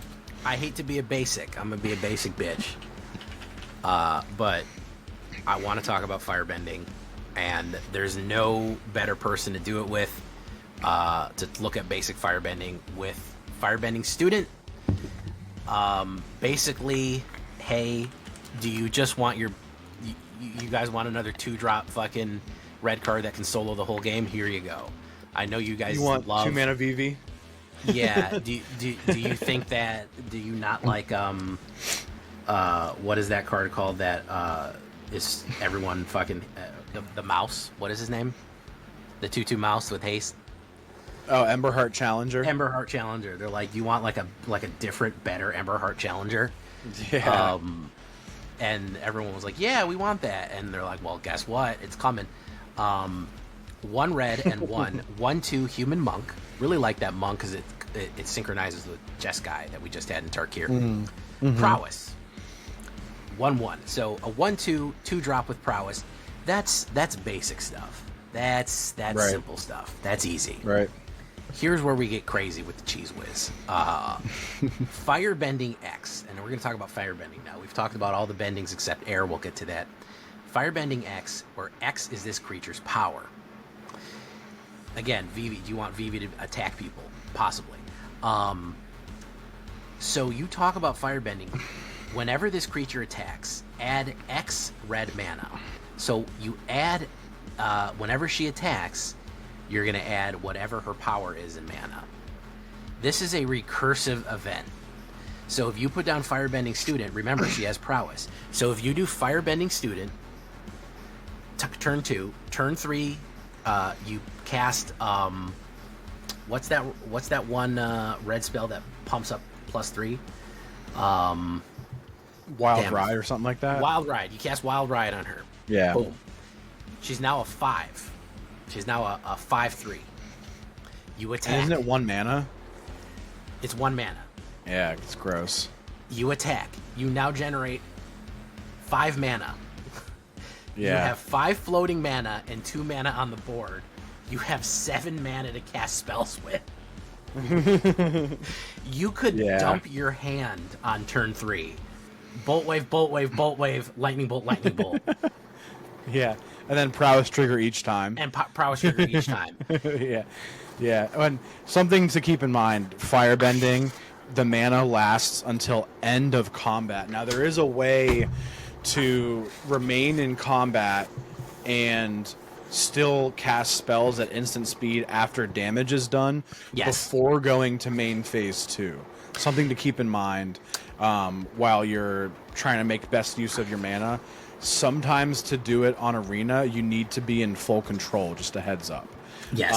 I hate to be a basic. I'm gonna be a basic bitch. But I want to talk about firebending, and there's no better person to do it with, to look at basic firebending with Firebending Student. Basically, hey, do you just want you guys want another 2-drop fucking red card that can solo the whole game? Here you go. I know you guys want love 2 mana VV. Yeah. Do you think that? Do you not like what is that card called that is everyone fucking the mouse? What is his name? The 2/2 mouse with haste. Oh, Emberheart Challenger. Emberheart Challenger. They're like, you want like a different, better Emberheart Challenger. Yeah. And everyone was like, yeah, we want that. And they're like, well, guess what? It's coming. 1 red and 1/2 human monk. Really like that monk because it synchronizes with Jeskai that we just had in Tarkir. Prowess. 1/1. So a 1/2 2-drop with prowess. That's basic stuff. That's right. Simple stuff. That's easy. Right. Here's where we get crazy with the cheese whiz. Firebending X, and we're going to talk about firebending now. We've talked about all the bendings except air. We'll get to that. Firebending X, where X is this creature's power. Again, Vivi. Do you want Vivi to attack people? Possibly. So you talk about firebending. Whenever this creature attacks, add X red mana. So you add, whenever she attacks, you're going to add whatever her power is in mana. This is a recursive event. So if you put down Firebending Student, remember she has prowess. So if you do Firebending Student, turn 2, turn 3, you cast, what's that one red spell that pumps up +3? Wild Ride or something like that? Wild Ride. You cast Wild Ride on her. Yeah. Boom. She's now a 5. She's now a 5/3. You attack. And isn't it 1 mana? It's 1 mana. Yeah, it's gross. You attack. You now generate 5 mana. Yeah. You have 5 floating mana and 2 mana on the board. You have 7 mana to cast spells with. You could dump your hand on turn 3. Bolt wave, bolt wave, bolt wave, lightning bolt, lightning bolt. Yeah, and then prowess trigger each time. And prowess trigger each time. Yeah, yeah. And something to keep in mind: firebending. The mana lasts until end of combat. Now there is a way to remain in combat and still cast spells at instant speed after damage is done before going to main phase 2. Something to keep in mind while you're trying to make best use of your mana. Sometimes to do it on Arena, you need to be in full control, just a heads up. Yes.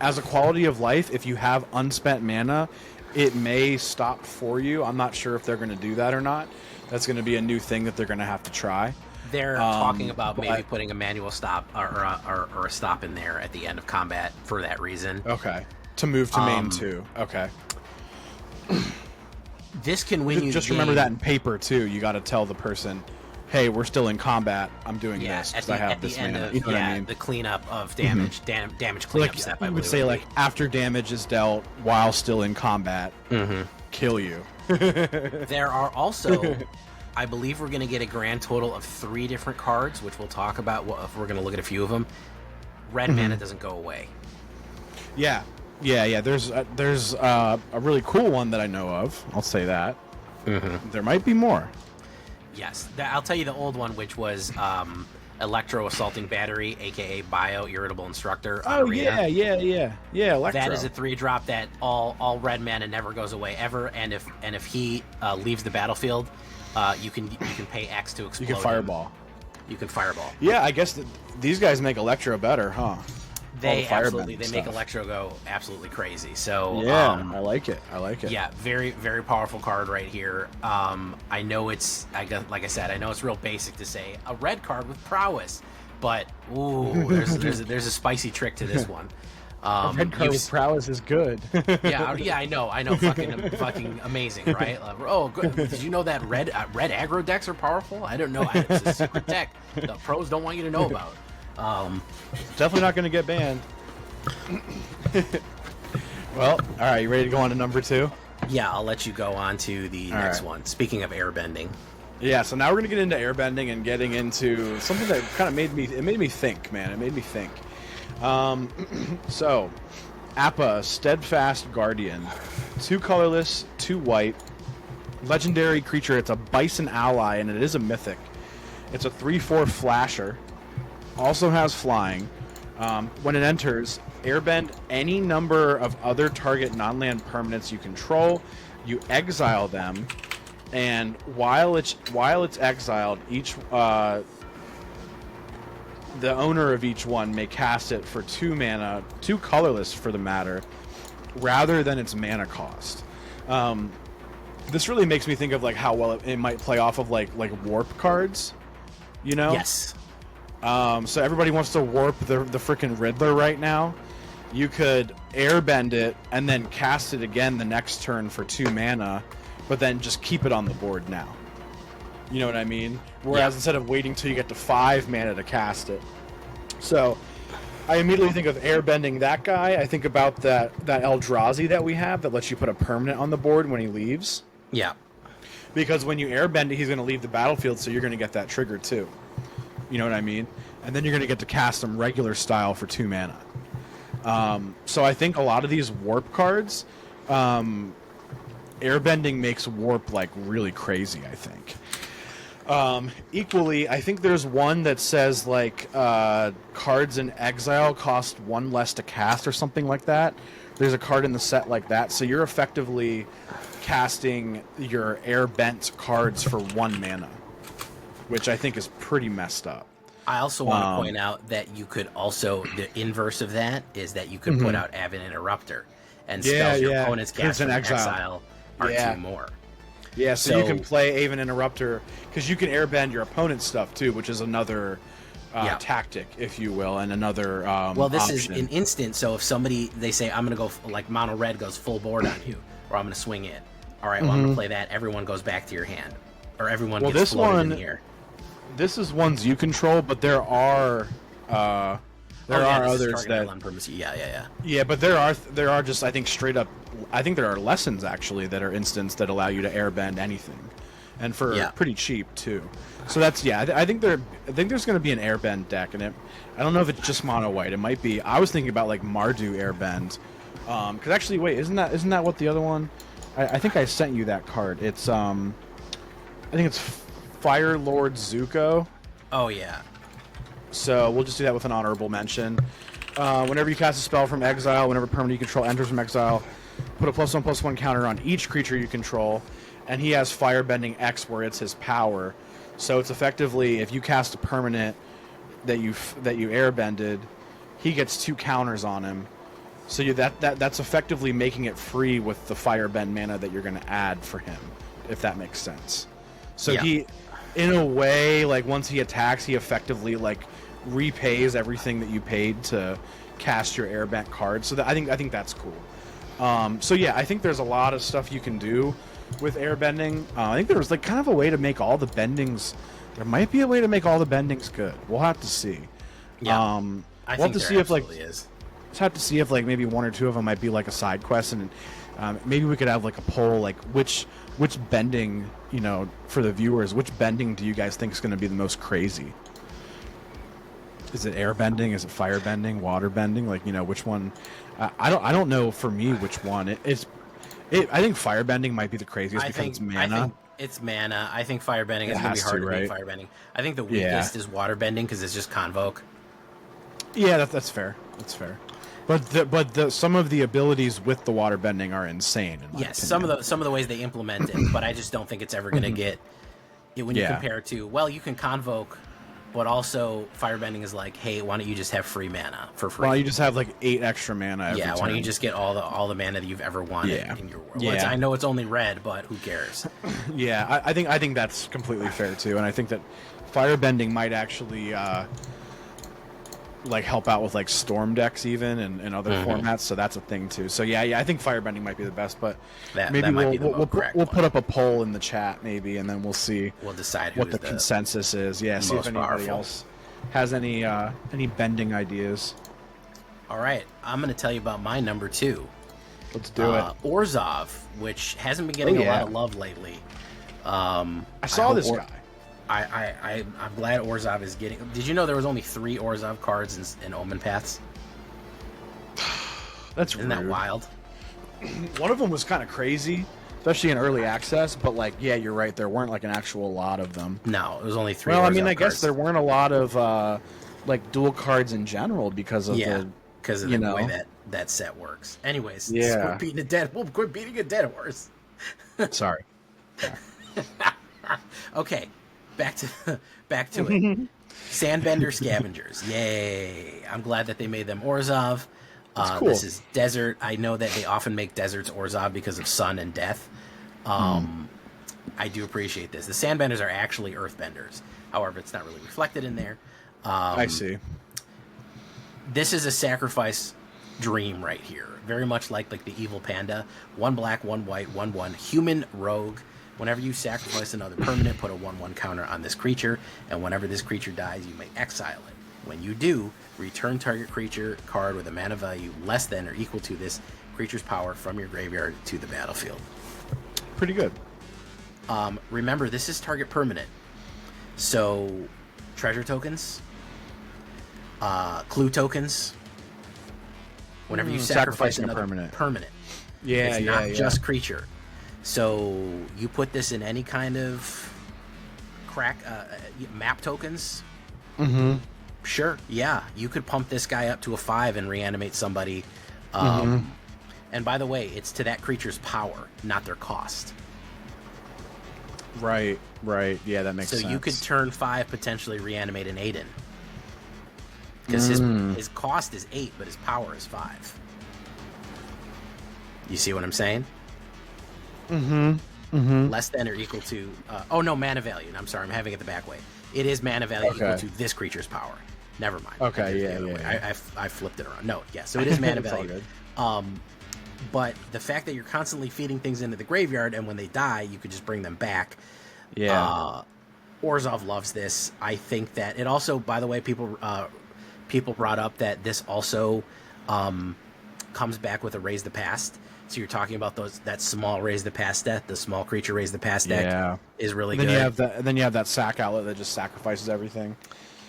As a quality of life, if you have unspent mana, it may stop for you. I'm not sure if they're going to do that or not. That's going to be a new thing that they're going to have to try. They're talking about maybe putting a manual stop or a stop in there at the end of combat for that reason. Okay. To move to main 2. Okay. This can win you. Just remember that in paper too. You got to tell the person, "Hey, we're still in combat. I'm doing this because I have this mana." You know what I mean? The cleanup of damage, damage cleanup step. I would say like after damage is dealt while still in combat, kill you. There are also, I believe we're going to get a grand total of 3 different cards, which we'll talk about. If we're going to look at a few of them. Red mana doesn't go away. Yeah. There's a really cool one that I know of. I'll say that. There might be more. Yes, I'll tell you the old one, which was Electro Assaulting Battery, aka Bio Irritable Instructor. Oh Arena. yeah. Electro. That is a 3-drop that all red mana never goes away ever, and if he leaves the battlefield, you can pay X to explode. You can fireball. You can fireball. Yeah, I guess these guys make Electro better, huh? They make Electro go absolutely crazy. So yeah, I like it. Yeah, very very powerful card right here. I know like I said, I know it's real basic to say a red card with prowess, but there's a spicy trick to this one. A red card with prowess is good. yeah, I know, fucking amazing, right? Good. Did you know that red aggro decks are powerful? I don't know. It's a secret deck the pros don't want you to know about. Definitely not going to get banned. Well, all right, you ready to go on to number 2? Yeah, I'll let you go on to the next one. Speaking of airbending. Yeah, so now we're going to get into airbending and getting into something that kind of made me think, man. It made me think. So, Appa, Steadfast Guardian. 2 colorless, 2 white. Legendary creature. It's a Bison ally, and it is a mythic. It's a 3/4 flasher. Also has flying. When it enters, airbend any number of other target non-land permanents you control. You exile them, and while it's exiled, each the owner of each one may cast it for 2 mana, 2 colorless for the matter, rather than its mana cost. This really makes me think of like how well it might play off of like warp cards, you know? Yes. So everybody wants to warp the frickin' Riddler right now. You could airbend it and then cast it again the next turn for 2 mana, but then just keep it on the board now. You know what I mean? Whereas instead of waiting till you get to 5 mana to cast it. So I immediately think of airbending that guy. I think about that Eldrazi that we have that lets you put a permanent on the board when he leaves. Yeah. Because when you airbend it, he's going to leave the battlefield, so you're going to get that trigger too. You know what I mean? And then you're going to get to cast them regular style for 2 mana. So I think a lot of these warp cards, airbending makes warp like really crazy, I think. Equally, I think there's one that says like cards in exile cost 1 less to cast or something like that. There's a card in the set like that. So you're effectively casting your airbent cards for 1 mana, which I think is pretty messed up. I also want to point out that you could also, the inverse of that is that you could put out Avid Interrupter, and spells your opponent's cast from exile are 2 more. Yeah, so you can play Aven Interrupter, because you can airbend your opponent's stuff too, which is another tactic, if you will, and another well, this option. is an instant, so if somebody, they say, I'm going to go, like mono red goes full board on you, or I'm going to swing in. All right, well, I'm going to play that. Everyone goes back to your hand, or everyone gets floated in the air. This is ones you control, but there are others that on purpose. Yeah. Yeah, but there are just, I think, straight up, I think there are lessons actually that are instants that allow you to airbend anything, and for pretty cheap too. So that's I think there's going to be an airbend deck, and I don't know if it's just mono white. It might be. I was thinking about like Mardu airbend, because actually, wait, isn't that what the other one? I think I sent you that card. It's I think it's Fire Lord Zuko. Oh yeah. So we'll just do that with an honorable mention. Whenever you cast a spell from exile, whenever permanent you control enters from exile, put a +1/+1 counter on each creature you control, and he has Firebending X, where it's his power. So it's effectively, if you cast a permanent that you airbended, he gets 2 counters on him. So that's effectively making it free with the Firebend mana that you're going to add for him, if that makes sense. So he, in a way, like once he attacks, he effectively like repays everything that you paid to cast your airbend card. So I think that's cool. So yeah, I think there's a lot of stuff you can do with airbending. I think there's like kind of a way to make all the bendings. There might be a way to make all the bendings good. We'll have to see. Yeah, I think there absolutely is. Just have to see if like maybe 1 or 2 of them might be like a side quest, and maybe we could have like a poll, like which bending, for the viewers, which bending do you guys think is going to be the most crazy? Is it air bending? Is it fire bending? Water bending? Like, which one? I don't know for me which one. I think fire bending might be the craziest because it's mana. I think it's mana. I think fire bending is going to be harder to make fire bending. I think the weakest is water bending because it's just convoke. Yeah, that's fair. That's fair. But some of the abilities with the water bending are insane. Yes, some of the ways they implement it, but I just don't think it's ever going to get it when you compare it to, well, you can convoke, but also firebending is like, hey, why don't you just have free mana for free? Why don't you just have like 8 extra mana every turn? Why don't you just get all the mana that you've ever wanted in your world? Well, I know it's only red, but who cares? I think that's completely fair too, and I think that firebending might actually like help out with like storm decks even and other formats, so that's a thing too. So I think firebending might be the best, but maybe we'll put up a poll in the chat maybe, and then we'll decide what the consensus is. See if anybody else has any bending ideas. All right, I'm going to tell you about my number 2. Let's do it. Orzhov, which hasn't been getting a lot of love lately. I saw this guy. I'm glad Orzhov is getting... Did you know there was only 3 Orzhov cards in Omen Paths? Isn't that wild? One of them was kind of crazy, especially in early access, but like, you're right, there weren't like an actual lot of them. No, it was only 3 Well, Orzhov I mean, I cards. Guess there weren't a lot of like dual cards in general because of the way that set works. Anyways, quit beating a dead horse. Sorry. Okay. Back to it. Sandbender Scavengers. Yay. I'm glad that they made them Orzhov. Cool. This is Desert. I know that they often make Deserts Orzhov because of sun and death. I do appreciate this. The Sandbenders are actually Earthbenders. However, it's not really reflected in there. I see. This is a sacrifice dream right here. Very much like the Evil Panda. 1 black, 1 white, 1/1. Human rogue. Whenever you sacrifice another permanent, put a 1/1 counter on this creature, and whenever this creature dies, you may exile it. When you do, return target creature card with a mana value less than or equal to this creature's power from your graveyard to the battlefield. Pretty good. Remember, this is target permanent. So, treasure tokens, clue tokens, whenever you sacrifice another permanent. It's not just creature. So you put this in any kind of map tokens. Sure, you could pump this guy up to a 5 and reanimate somebody. And by the way, it's to that creature's power, not their cost. Right. Yeah, that makes sense. So you could turn 5 potentially reanimate an Aiden. because his cost is 8, but his power is 5. You see what I'm saying? Less than or equal to oh no, mana value. I'm sorry, I'm having it the back way. It is mana value equal to this creature's power. Never mind. Okay, yeah. I flipped it around. No, yeah, so it is mana value. But the fact that you're constantly feeding things into the graveyard, and when they die, you could just bring them back. Yeah. Orzhov loves this. I think that it also, by the way, people brought up that this also comes back with a Raise the Past. So you're talking about that small Raise the Past deck, the small creature Raise the Past deck is really good. Then you have that sack outlet that just sacrifices everything.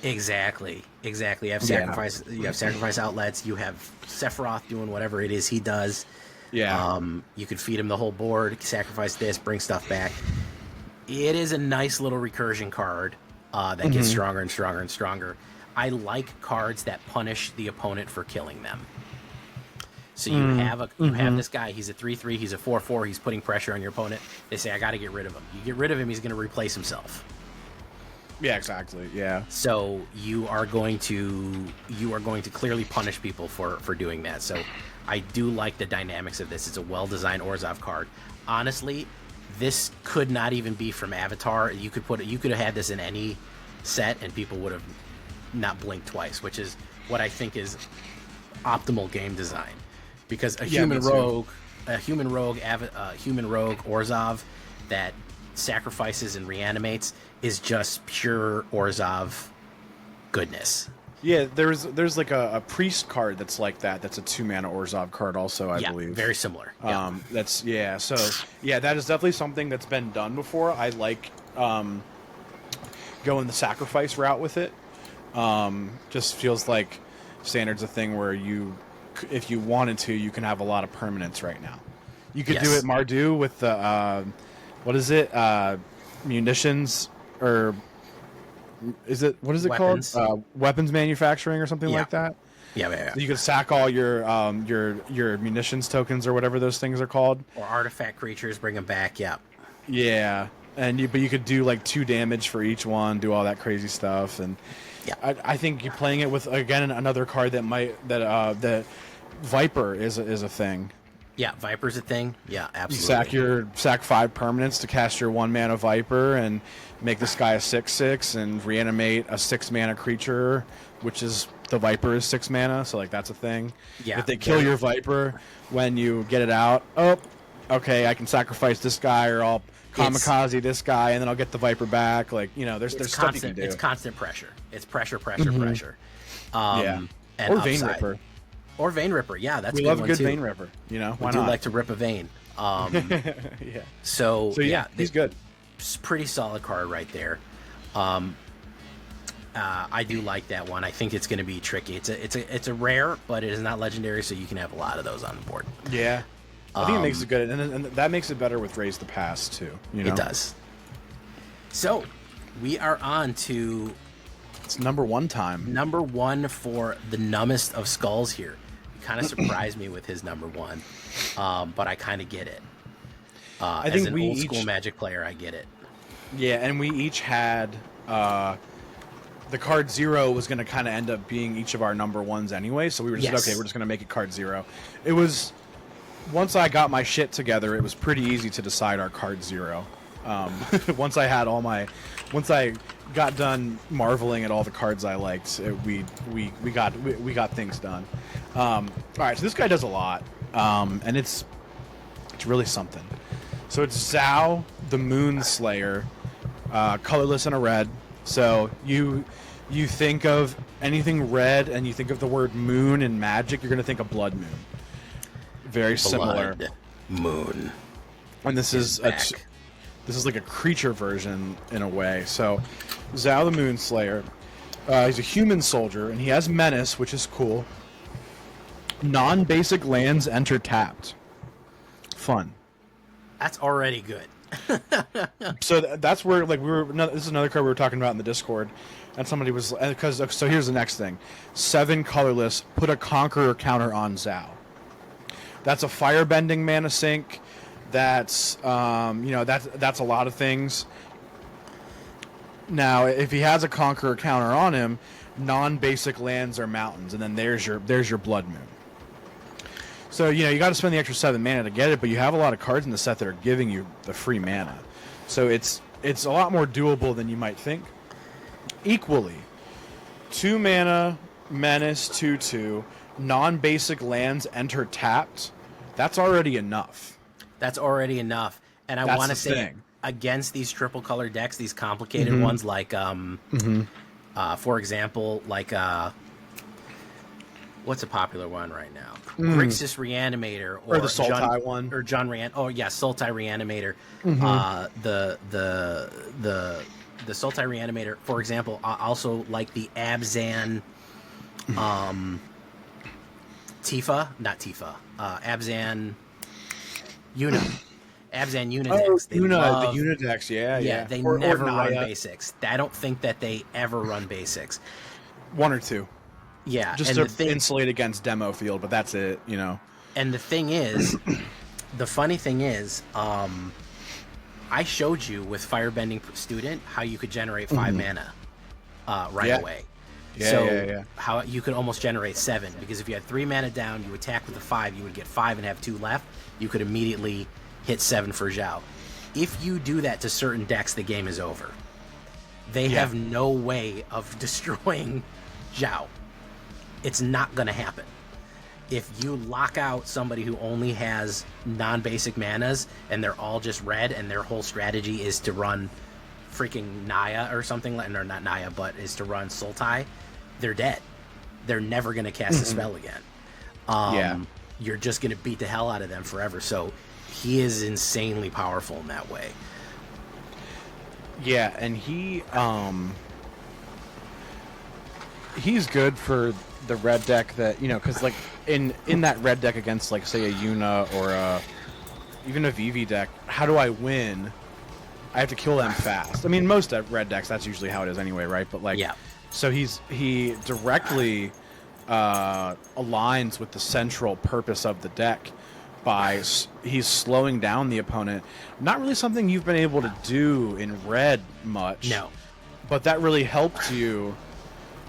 Exactly. You have sacrifice. You have sacrifice outlets. You have Sephiroth doing whatever it is he does. Yeah. You could feed him the whole board, sacrifice this, bring stuff back. It is a nice little recursion card that gets stronger and stronger and stronger. I like cards that punish the opponent for killing them. So you have this guy. He's a 3/3. He's a 4/4. He's putting pressure on your opponent. They say, I got to get rid of him. You get rid of him, he's going to replace himself. Yeah, exactly. Yeah. So you are going to clearly punish people for doing that. So I do like the dynamics of this. It's a well-designed Orzhov card. Honestly, this could not even be from Avatar. You could have had this in any set, and people would have not blinked twice, which is what I think is optimal game design. Because a human rogue Orzhov that sacrifices and reanimates is just pure Orzhov goodness. Yeah, there's like a priest card that's like that. That's a 2-mana Orzhov card also, I believe. Very similar. So that is definitely something that's been done before. I like going the sacrifice route with it. Just feels like Standard's a thing where if you wanted to, you can have a lot of permanence right now. You could do it Mardu with the what is it? Munitions, or is it, what is it Weapons. called? Weapons manufacturing or something like that. Yeah. So you could sack all your munitions tokens or whatever those things are called. Or artifact creatures, bring them back. Yeah. Yeah, but you could do like 2 damage for each one, do all that crazy stuff, and I think you're playing it with, again, another card that Viper is a thing. Yeah, Viper's a thing. Yeah, absolutely. You sack 5 permanents to cast your 1-mana Viper and make this guy a 6/6 and reanimate a 6-mana creature, which is the Viper is 6 mana, so like that's a thing. Yeah. If they kill your Viper when you get it out, okay, I can sacrifice this guy, or I'll kamikaze this guy, and then I'll get the Viper back. Like, there's stuff you can do. It's constant pressure. It's pressure. Or Vein Ripper. Or Vein Ripper, yeah, that's we good love a one good too. Vein Ripper, why we do not? like to rip a vein. Yeah. So he's good. Pretty solid card right there. I do like that one. I think it's going to be tricky. It's a rare, but it is not legendary, so you can have a lot of those on the board. Yeah, I think it makes it good, and that makes it better with Raise the Past too. It does. So we are on to. It's number 1 time. Number 1 for the numbest of skulls here. He kind of surprised me with his number 1, but I kind of get it. I think as an old school Magic player, I get it. Yeah, and we each had the card 0 was going to kind of end up being each of our number 1s anyway, so we were just okay, we're just going to make it card 0. It was, once I got my shit together, it was pretty easy to decide our card 0. Once I got done marveling at all the cards I liked, we got things done. All right, so this guy does a lot, and it's really something. So it's Zao the Moonslayer, colorless and a red. So you think of anything red and you think of the word moon in Magic, you're going to think of Blood Moon. Very similar. Blood Moon. And this is like a creature version in a way. So Zao the Moonslayer, he's a human soldier, and he has Menace, which is cool. Non-basic lands enter tapped. Fun. That's already good. So that's where, like, this is another card we were talking about in the Discord, and somebody was, so here's the next thing. 7 colorless, put a Conqueror counter on Zao. That's a firebending mana sink. That's that's a lot of things. Now, if he has a Conqueror counter on him, non-basic lands or mountains, and then there's your Blood Moon. So, you got to spend the extra 7 mana to get it, but you have a lot of cards in the set that are giving you the free mana. So it's a lot more doable than you might think. Equally, 2 mana, Menace, 2/2, non-basic lands enter tapped. That's already enough. That's already enough. And I want to say, against these triple color decks, these complicated ones, like, for example, like, what's a popular one right now? Grixis Reanimator, or the Sultai one, or Sultai Reanimator. The Sultai Reanimator, for example. Also like the Abzan, Abzan Una. Abzan Una decks. The Una decks, yeah. They never run basics. I don't think that they ever run basics. 1 or 2. Yeah, just to insulate against demo field, but that's it, And the thing is, the funny thing is, I showed you with Firebending Student how you could generate 5 mana away. How you could almost generate 7, because if you had 3 mana down, you attack with the 5, you would get 5 and have 2 left. You could immediately hit 7 for Zhao. If you do that to certain decks, the game is over. They have no way of destroying Zhao. It's not going to happen. If you lock out somebody who only has non-basic manas and they're all just red and their whole strategy is to run freaking Naya or something, or not Naya, but is to run Sultai, they're dead. They're never going to cast a spell again. You're just going to beat the hell out of them forever. So he is insanely powerful in that way. Yeah, and he's good for the red deck that, because like in that red deck against, like, say a Yuna or even a Vivi deck, how do I win? I have to kill them fast. I mean, most red decks, that's usually how it is anyway, right? But like, so he directly aligns with the central purpose of the deck by he's slowing down the opponent. Not really something you've been able to do in red much. No, but that really helps you.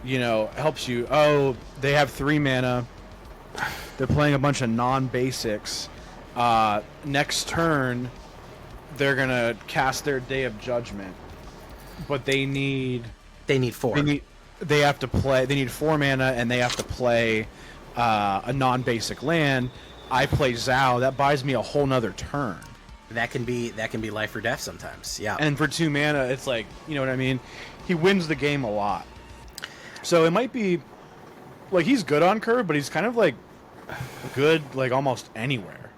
Helps you. Oh, they have 3 mana. They're playing a bunch of non-basics. Next turn, they're gonna cast their Day of Judgment, but they need 4. They have to play. They need 4 mana, and they have to play a non-basic land. I play Zhao. That buys me a whole nother turn. That can be life or death sometimes. Yeah. And for 2 mana, it's like, you know what I mean. He wins the game a lot. So it might be like he's good on curve, but he's kind of like good like almost anywhere.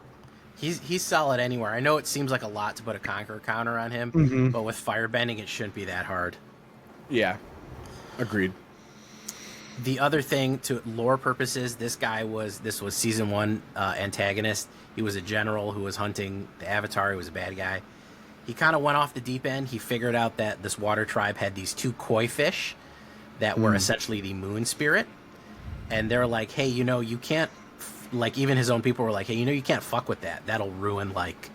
He's solid anywhere. I know it seems like a lot to put a Conqueror counter on him, but with Firebending, it shouldn't be that hard. Yeah, agreed. The other thing, to lore purposes, this was season 1 antagonist. He was a general who was hunting the Avatar. He was a bad guy. He kind of went off the deep end. He figured out that this water tribe had these 2 koi fish that were essentially the moon spirit, and they're like, hey, you can't, like, even his own people were like, hey, you can't fuck with that. That'll ruin, like,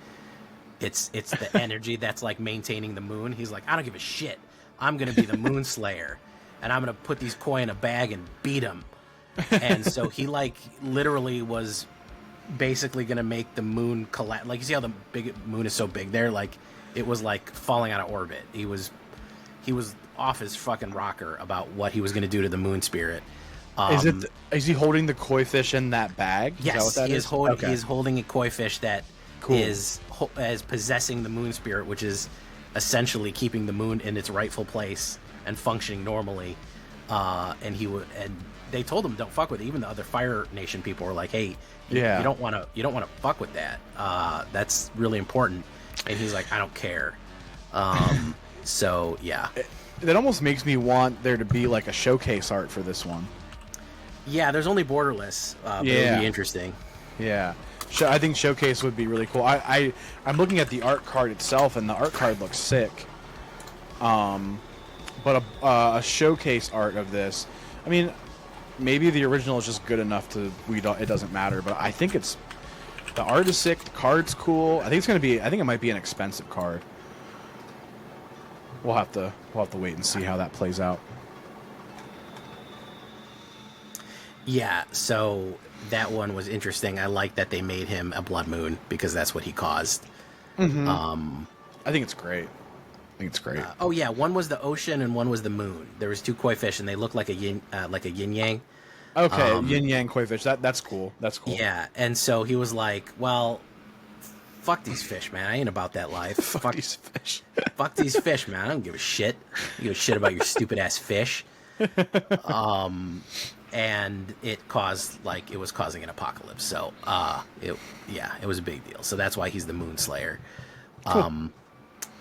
it's the energy that's like maintaining the moon. He's like, I don't give a shit. I'm gonna be the moon slayer, and I'm gonna put these koi in a bag and beat them. And so he, like, literally was basically gonna make the moon collapse. Like, you see how the big moon is so big there? Like, it was like falling out of orbit. He was off his fucking rocker about what he was going to do to the moon spirit. Is he holding the koi fish in that bag? Yes, he is holding a koi fish that is possessing the moon spirit, which is essentially keeping the moon in its rightful place and functioning normally. And they told him don't fuck with it. Even the other Fire Nation people were like, hey, you don't want to fuck with that. That's really important. And he's like, I don't care. So yeah. That almost makes me want there to be like a showcase art for this one. Yeah, there's only borderless, but it would be interesting. Yeah, I think showcase would be really cool. I'm looking at the art card itself, and the art card looks sick. But a showcase art of this, I mean, maybe the original is just good enough it doesn't matter. But I think the art is sick. The card's cool. I think it might be an expensive card. We'll have to wait and see how that plays out. Yeah, so that one was interesting. I like that they made him a blood moon because that's what he caused. I think it's great. I think it's great. Oh yeah, one was the ocean and one was the moon. There was two koi fish and they looked like a yin yang. Okay, yin yang koi fish. That's cool. That's cool. Yeah, and so he was like, "Well, fuck these fish, man. I ain't about that life. Fuck these fish. Fuck these fish, man. I don't give a shit. I don't give a shit about your stupid ass fish." And it was causing an apocalypse. So it was a big deal. So that's why he's the Moon Slayer. Cool.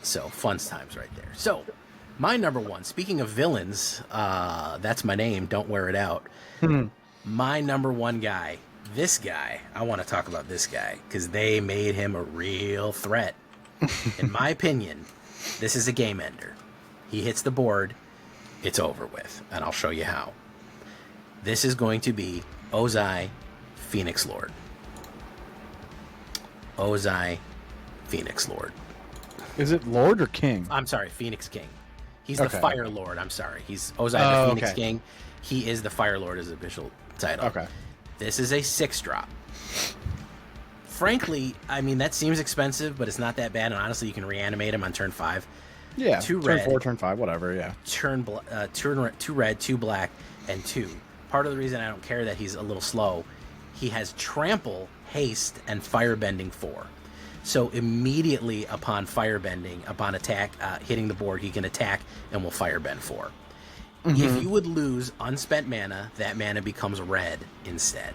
So fun times right there. So my number one, speaking of villains, that's my name, don't wear it out. My number one guy, this guy, I want to talk about this guy because they made him a real threat. In my opinion, this is a game ender. He hits the board, it's over with, and I'll show you how. This is going to be Ozai, Phoenix Lord. Ozai, Phoenix Lord. Is it Lord or King? I'm sorry, Phoenix King. He's the Fire Lord. I'm sorry. He's Ozai, the Phoenix King. He is the Fire Lord as official title. Okay. This is a 6-drop. Frankly, I mean, that seems expensive, but it's not that bad. And honestly, you can reanimate him on turn 5. Yeah, 2 turn red, 4, turn 5, whatever, yeah. 2 red, 2 black, and 2. Part of the reason I don't care that he's a little slow, he has Trample, Haste, and Firebending 4. So immediately upon Firebending, upon attack, hitting the board, he can attack and will Firebend 4. If you would lose unspent mana, that mana becomes red instead.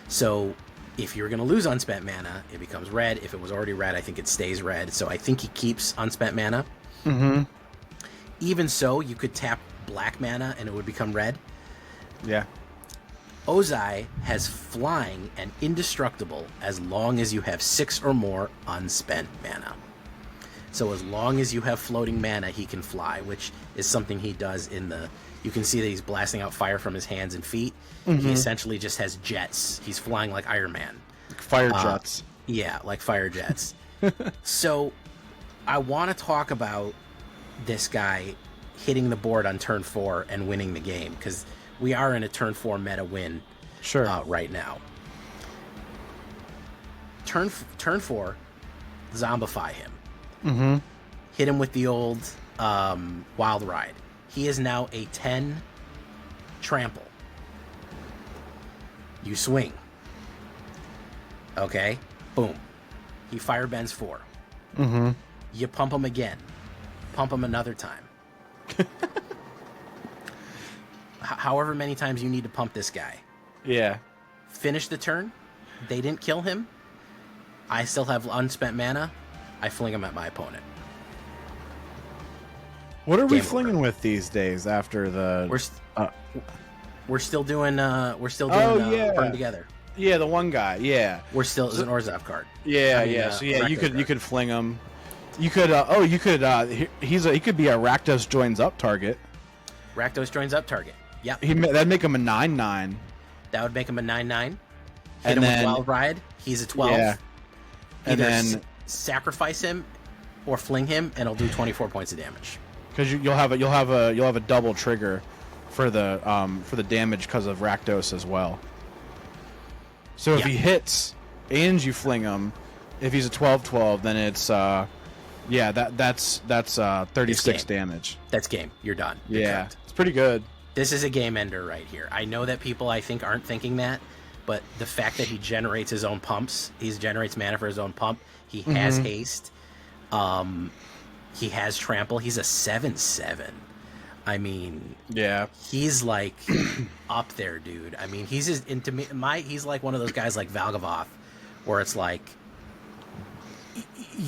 So if you're going to lose unspent mana, it becomes red. If it was already red, I think it stays red. So I think he keeps unspent mana. Even so, you could tap black mana and it would become red. Yeah. Ozai has flying and indestructible as long as you have 6 or more unspent mana. So as long as you have floating mana, he can fly, which is something he does in the... You can see that he's blasting out fire from his hands and feet. He essentially just has jets. He's flying like Iron Man. Fire jets. Yeah, like fire jets. So I want to talk about this guy hitting the board on turn 4 and winning the game, because we are in a turn 4 meta win right now. Turn 4, zombify him. Hit him with the old Wild Ride. He is now a 10 trample. You swing. Okay? Boom. He firebends 4. You pump him again. Pump him another time. However many times you need to pump this guy. Yeah. Finish the turn. They didn't kill him. I still have unspent mana. I fling him at my opponent. What are we flinging with these days after the... We're still doing Burn Together. Yeah, the one guy. Yeah. We're still as an Orzhov card. Yeah, So yeah, you could fling him. You could he could be a Rakdos joins up target. Rakdos joins up target. Yep. That'd make him a 9/9. That would make him a 9/9. Hit And him then- with Wild Ride. He's a 12. Yeah. And Either then sacrifice him or fling him, and it'll do 24 points of damage. because you'll have a double trigger for the damage because of Rakdos as well. So if he hits and you fling him, if he's a 12/12, then it's that's 36 damage. That's game. You're done. You're Yeah, cooked. it's pretty good. This is a game ender right here. I know that people, I think, aren't thinking that, but the fact that he generates his own pumps, he generates mana for his own pump, he has haste, he has trample, he's a 7/7. I mean, Yeah. he's like up there, dude. I mean, he's just he's like one of those guys like Valgavoth, where it's like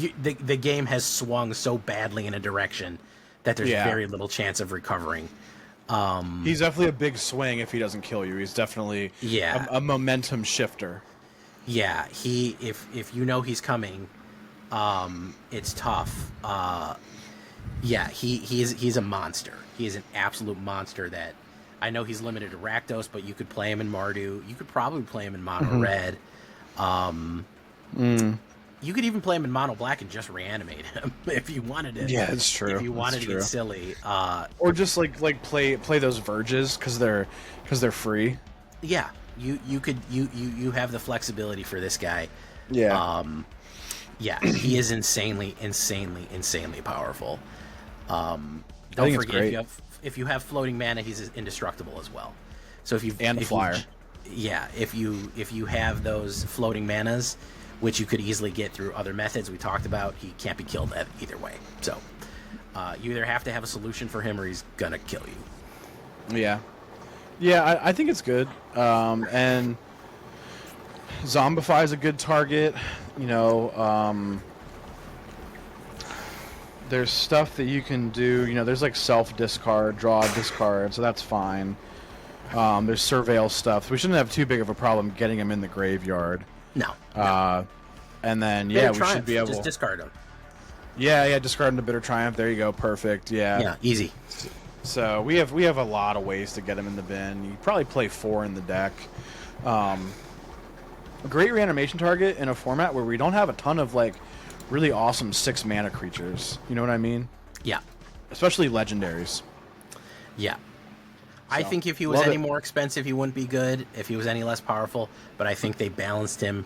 the game has swung so badly in a direction that there's very little chance of recovering. He's definitely a big swing if he doesn't kill you. He's definitely a momentum shifter. Yeah, if you know he's coming, it's tough. He's a monster. He is an absolute monster. That I know he's limited to Rakdos, but you could play him in Mardu. You could probably play him in Mono Red. You could even play him in mono black and just reanimate him if you wanted it. Yeah, it's true. If you wanted to get silly, or just like play those verges because they're free. Yeah, you have the flexibility for this guy. Yeah. Yeah, he is insanely powerful. Don't forget if you have floating mana, he's indestructible as well. So if you have those floating manas, which you could easily get through other methods we talked about, he can't be killed either way. So you either have to have a solution for him or he's gonna kill you. Yeah, I think it's good. And Zombify is a good target. You know, there's stuff that you can do. You know, there's like self-discard, draw discard, so that's fine. There's surveil stuff. We shouldn't have too big of a problem getting him in the graveyard. No. And then, we should be able... Just discard him. Yeah, discard him to Bitter Triumph. There you go. Perfect. Yeah, easy. So we have a lot of ways to get him in the bin. You probably play 4 in the deck. A great reanimation target in a format where we don't have a ton of like really awesome 6 mana creatures. You know what I mean? Yeah. Especially legendaries. Yeah. I think if he was any more expensive, he wouldn't be good. If he was any less powerful, but I think they balanced him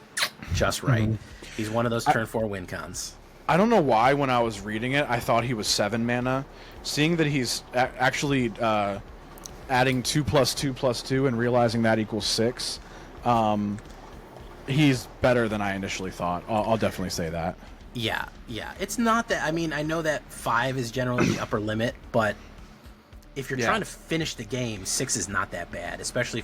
just right. He's one of those turn 4 win cons. I don't know why when I was reading it, I thought he was 7 mana. Seeing that he's actually adding 2+2+2 and realizing that equals 6, he's better than I initially thought. I'll definitely say that. Yeah. It's not that... I mean, I know that 5 is generally the upper limit, but if you're trying to finish the game, 6 is not that bad, especially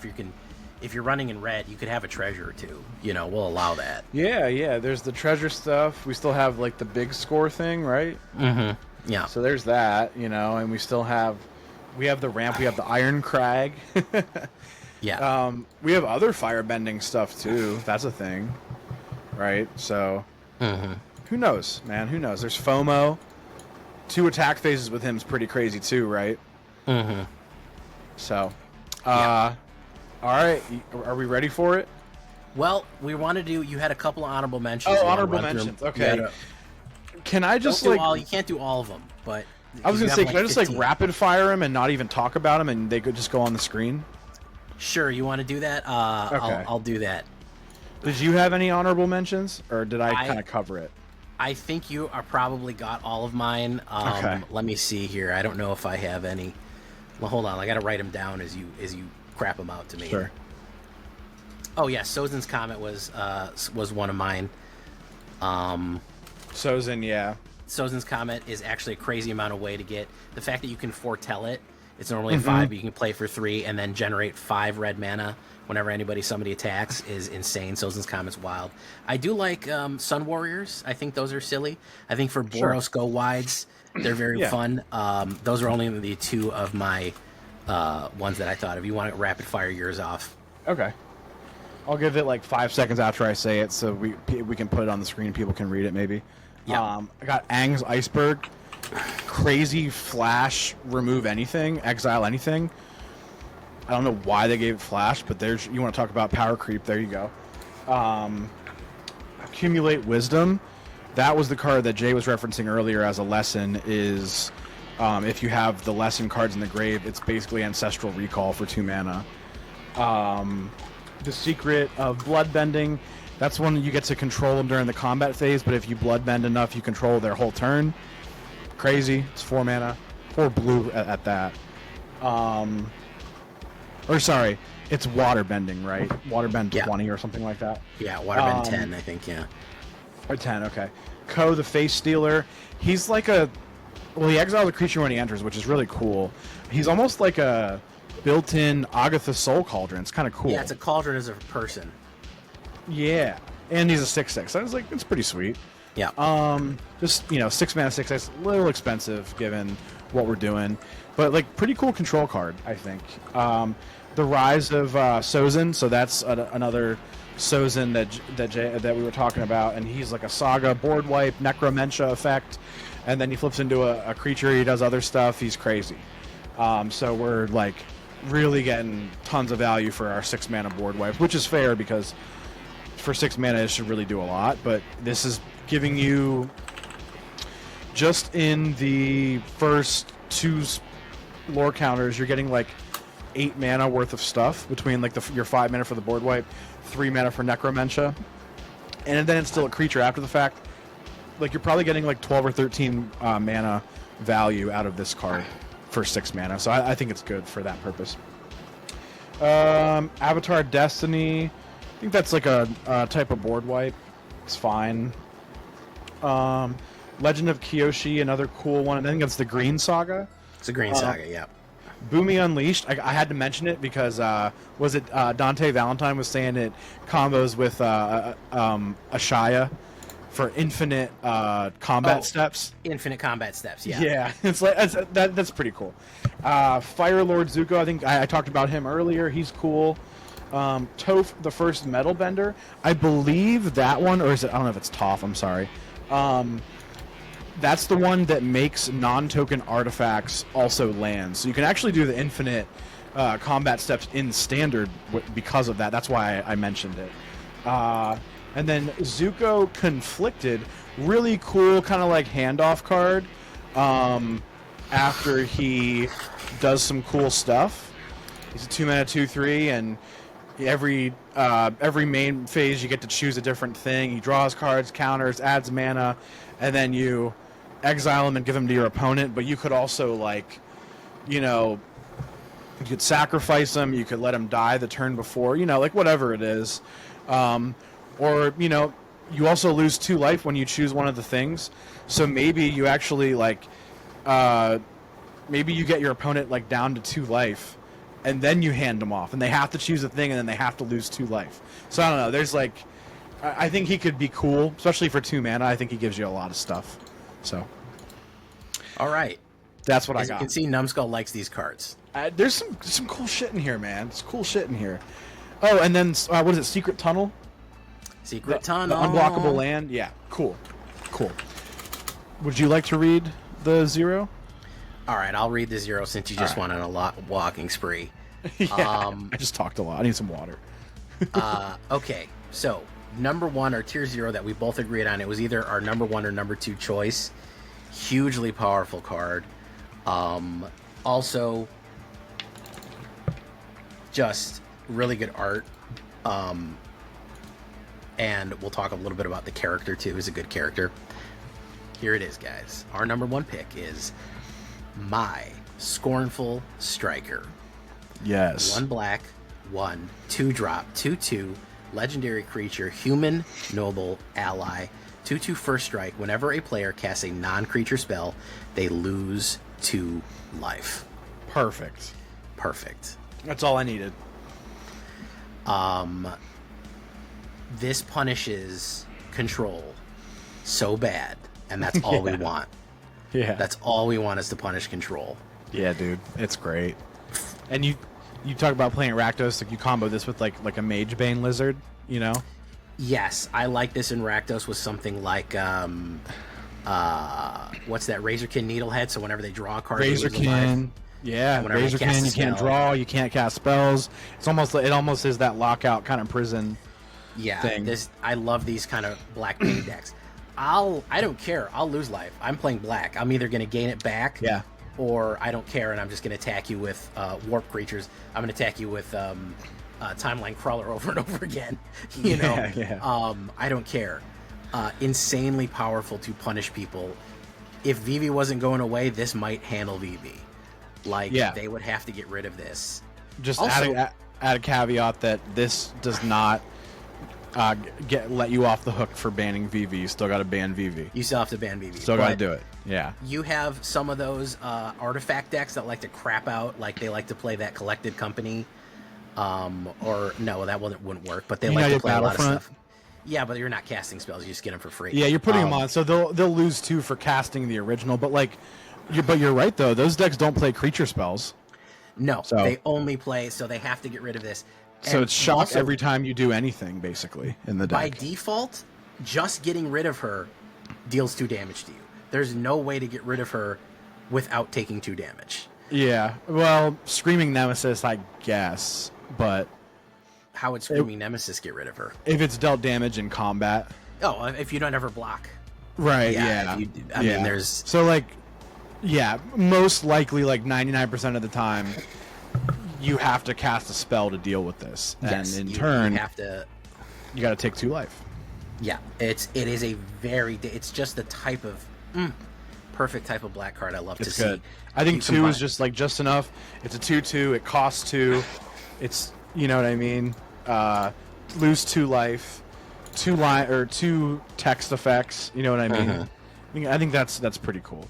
if you're running in red, you could have a treasure or two. You know, we'll allow that. Yeah. There's the treasure stuff. We still have like the big score thing, right? Mm-hmm. Yeah. So there's that, you know, and we have the ramp. We have the Iron Crag. Yeah. We have other firebending stuff too. That's a thing, right? So, who knows, man? Who knows? There's FOMO. 2 attack phases with him is pretty crazy too, right? So, all right. Are we ready for it? Well, we want to do. You had a couple of honorable mentions. Oh, honorable mentions. Okay. Can I just you can't do all of them, but I was gonna say, can I just 15. Rapid fire them and not even talk about them, and they could just go on the screen? Sure, you want to do that? Okay. I'll do that. Did you have any honorable mentions, or did I kind of cover it? I think you are probably got all of mine. Okay. Let me see here. I don't know if I have any. Well, hold on. I got to write them down as you crap them out to me. Sure. Oh yeah, Sozin's Comet was one of mine. Sozin, yeah. Sozin's Comet is actually a crazy amount of way to get the fact that you can foretell it. It's normally a 5, but you can play for 3 and then generate 5 red mana whenever somebody attacks is insane. Sozin's Comet's wild. I do like Sun Warriors. I think those are silly. I think for Boros Go Wides, they're very fun. Those are only the 2 of my ones that I thought of. You want to rapid fire yours off? Okay. I'll give it like 5 seconds after I say it, so we can put it on the screen. People can read it, maybe. Yeah. I got Aang's Iceberg. Crazy flash, remove anything, exile anything. I don't know why they gave it flash, but you want to talk about power creep, there you go. Accumulate Wisdom. That was the card that Jay was referencing earlier as a lesson, is if you have the lesson cards in the grave, it's basically Ancestral Recall for 2 mana. The Secret of Bloodbending, that's one you get to control them during the combat phase, but if you bloodbend enough, you control their whole turn. Crazy. It's 4 mana. 4 blue at that. Or sorry, it's waterbending, right? Waterbend 20 or something like that. Yeah, waterbend 10, I think, yeah. Or 10, okay. Ko, the Face Stealer. He's like he exiles a creature when he enters, which is really cool. He's almost like a built-in Agatha Soul Cauldron. It's kind of cool. Yeah, it's a cauldron as a person. Yeah. And he's a 6/6. I was like, it's pretty sweet. Yeah. Just 6 mana 6/6, a little expensive given what we're doing, but like pretty cool control card, I think. The Rise of Sozin, so that's another Sozin that we were talking about, and he's like a Saga board wipe Necromentia effect, and then he flips into a creature. He does other stuff. He's crazy. So we're like really getting tons of value for our 6 mana board wipe, which is fair because for 6 mana it should really do a lot, but this is giving you, just in the first 2 lore counters, you're getting like 8 mana worth of stuff between like your 5 mana for the board wipe, 3 mana for Necromentia, and then it's still a creature after the fact. Like, you're probably getting like 12 or 13 mana value out of this card for 6 mana, so I think it's good for that purpose. Avatar Destiny, I think that's like a type of board wipe. It's fine. Legend of Kyoshi, another cool one. I think that's the Green Saga. It's a Green Saga, yeah. Boomy Unleashed, I had to mention it because, was it Dante Valentine was saying it combos with Ashaya for infinite combat steps. Infinite combat steps, yeah. Yeah, it's like that's pretty cool. Fire Lord Zuko, I think I talked about him earlier. He's cool. Toph, the first metal bender, I believe that one, or is it? I don't know if it's Toph. I'm sorry. That's the one that makes non-token artifacts also land. So you can actually do the infinite combat steps in standard because of that. That's why I mentioned it. And then Zuko Conflicted, really cool kind of like handoff card after he does some cool stuff. He's a 2 mana 2/3, and every main phase you get to choose a different thing. He draws cards, counters, adds mana, and then you exile him and give him to your opponent. But you could also, like, you could sacrifice him, you could let him die the turn before, like whatever it is. Or, you also lose 2 life when you choose one of the things. So maybe you actually, like, maybe you get your opponent, like, down to 2 life, and then you hand them off, and they have to choose a thing, and then they have to lose 2 life. So I don't know. There's, like, I think he could be cool, especially for 2 mana. I think he gives you a lot of stuff. So. All right. That's what I got. As you can see, Numbskull likes these cards. There's some cool shit in here, man. There's cool shit in here. Oh, and then, what is it, Secret Tunnel? Secret Tunnel. The unblockable land. Yeah, cool. Would you like to read the 0? All right, I'll read the 0 since you just went on a walking spree. Yeah, I just talked a lot. I need some water. Okay, so number 1, or tier 0 that we both agreed on, it was either our number 1 or number 2 choice. Hugely powerful card. Also, just really good art. And we'll talk a little bit about the character too. He's a good character. Here it is, guys. Our number 1 pick is My Scornful Striker. Yes. 1 black, 1 2-drop, 2/2, legendary creature, human, noble, ally, 2/2 first strike. Whenever a player casts a non-creature spell, they lose 2 life. Perfect. That's all I needed. This punishes control so bad, and that's all we want. Yeah. That's all we want, is to punish control. Yeah, dude. It's great. And you talk about playing Rakdos, like you combo this with like a Magebane Lizard, Yes, I like this in Rakdos with something like what's that, Razorkin Needlehead, so whenever they draw a card, Razorkin. Yeah, Razorkin, you can't draw, you can't cast spells. It almost is that lockout kind of prison. Yeah, thing. I love these kind of black paint decks. I don't care. I'll lose life. I'm playing black. I'm either going to gain it back, or I don't care, and I'm just going to attack you with warp creatures. I'm going to attack you with Timeline Crawler over and over again. I don't care. Insanely powerful to punish people. If Vivi wasn't going away, this might handle Vivi. They would have to get rid of this. Just also, add a caveat that this does not let you off the hook for banning Vivi. You still got to ban Vivi. You still have to ban Vivi. Still got to do it. Yeah. You have some of those artifact decks that like to crap out, like they like to play that Collected Company, or no, that wouldn't work. But they like to play a lot of stuff. Yeah, but you're not casting spells; you just get them for free. Yeah, you're putting them on, so they'll lose 2 for casting the original. But you're right though; those decks don't play creature spells. No, they only play, so they have to get rid of this. So it's shock every time you do anything, basically, in the deck. By default, just getting rid of her deals 2 damage to you. There's no way to get rid of her without taking 2 damage. Yeah, well, Screaming Nemesis, I guess, but... How would Screaming Nemesis get rid of her? If it's dealt damage in combat. Oh, if you don't ever block. Right, yeah. I mean, there's... So, like, yeah, most likely, like, 99% of the time, you have to cast a spell to deal with this. Yes, and in turn, you have to... You got to take 2 life. Yeah, it is a very... It's just the type of... perfect type of black card I love to see. Good. I think 2 is just enough. It's a 2/2. It costs 2. It's, you know what I mean? Lose 2 life. 2 text effects. You know what I mean? I think that's pretty cool.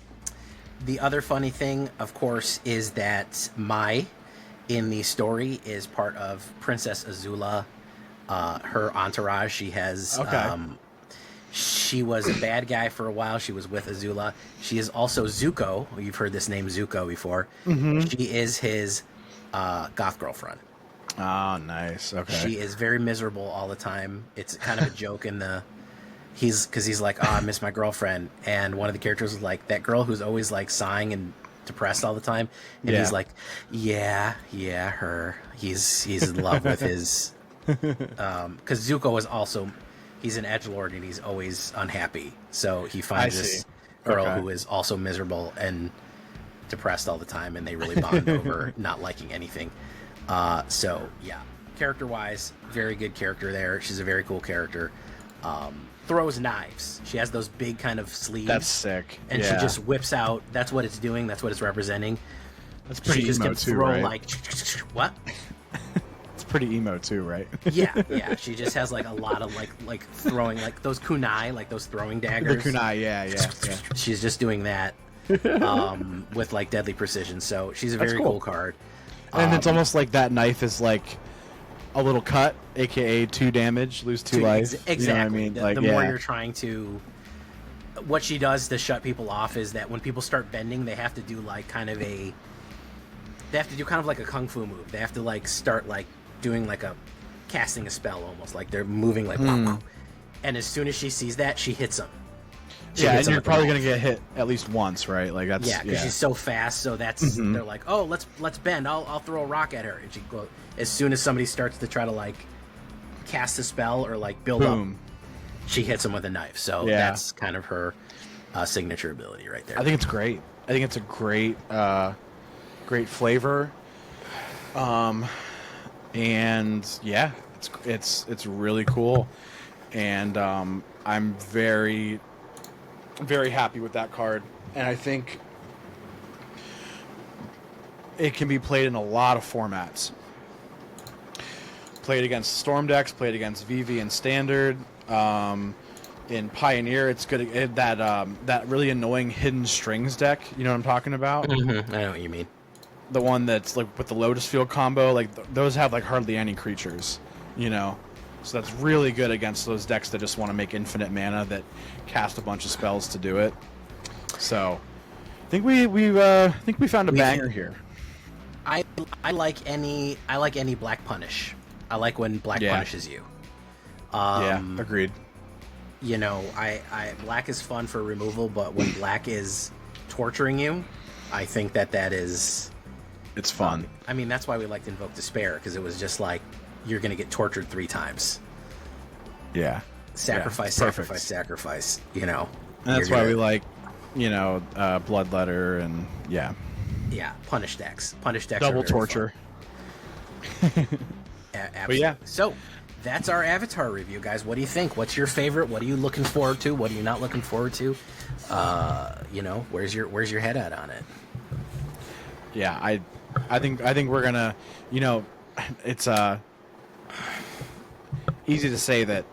The other funny thing, of course, is that Mai in the story is part of Princess Azula. Her entourage. She has. She was a bad guy for a while. She was with Azula. She is also Zuko. You've heard this name Zuko before. She is his goth girlfriend. Oh, nice. Okay. She is very miserable all the time. It's kind of a joke in the... He's like, oh, I miss my girlfriend. And one of the characters was like, that girl who's always like sighing and depressed all the time. And he's like, yeah, her. He's in love with his... Because Zuko is also... He's an edgelord and he's always unhappy. So he finds this girl who is also miserable and depressed all the time, and they really bond over not liking anything. So, yeah. Character-wise, very good character there. She's a very cool character. Throws knives. She has those big kind of sleeves. That's sick. And she just whips out. That's what it's doing. That's what it's representing. That's pretty emo too, throw, right? Like, what? Pretty emo too, right? yeah. She just has like a lot of like throwing like those kunai, like those throwing daggers. The kunai, yeah. She's just doing that with like deadly precision. So she's a very cool card. And it's almost like that knife is like a little cut, aka 2 damage, lose 2 life. Exactly. You know what I mean? The more you're trying to... What she does to shut people off is that when people start bending, they have to do like kind of like a kung fu move. They have to like start like doing like a casting a spell almost, like they're moving like and as soon as she sees that, she hits them. And you're probably gonna get hit at least once, right? Like that's because she's so fast. So that's they're like, oh, let's bend. I'll throw a rock at her, and she go. As soon as somebody starts to try to like cast a spell or like build up, she hits them with a knife. So that's kind of her signature ability right there. I think it's great. I think it's a great flavor. And yeah, it's really cool, and I'm very, very happy with that card, and I think it can be played in a lot of formats. Played against Storm decks, played against VV and Standard. In Pioneer, it's good at that really annoying Hidden Strings deck. You know what I'm talking about? I know what you mean. The one that's like with the Lotus Field combo, like those have like hardly any creatures, you know. So that's really good against those decks that just want to make infinite mana that cast a bunch of spells to do it. So, I think we found a banger here. I like any black punish. I like when black punishes you. Agreed. You know, black is fun for removal, but when black is torturing you, I think that is... It's fun. I mean, that's why we liked Invoke Despair, because it was just like, you're going to get tortured 3 times. Yeah. Sacrifice, you know. And that's why we like, you know, Bloodletter and, yeah. Yeah, punish decks. Double torture. Absolutely. But yeah. So, that's our Avatar review, guys. What do you think? What's your favorite? What are you looking forward to? What are you not looking forward to? You know, where's your head at on it? Yeah, I think we're gonna, you know, it's easy to say that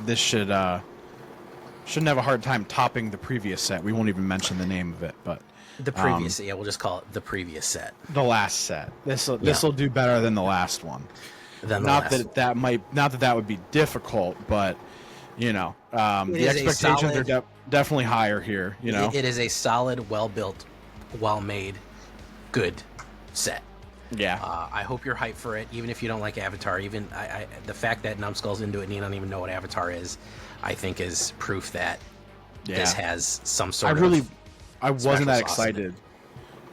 this shouldn't have a hard time topping the previous set. We won't even mention the name of it, but the previous we'll just call it the previous set. The last set. This will do better than the last one. Not that that would be difficult, but you know, the expectations are definitely higher here. You know, it is a solid, well built, well made, good set. Yeah. I hope you're hyped for it, even if you don't like Avatar. Even the fact that Numbskull's into it and you don't even know what Avatar is, I think is proof that this has some sort of... I wasn't that excited.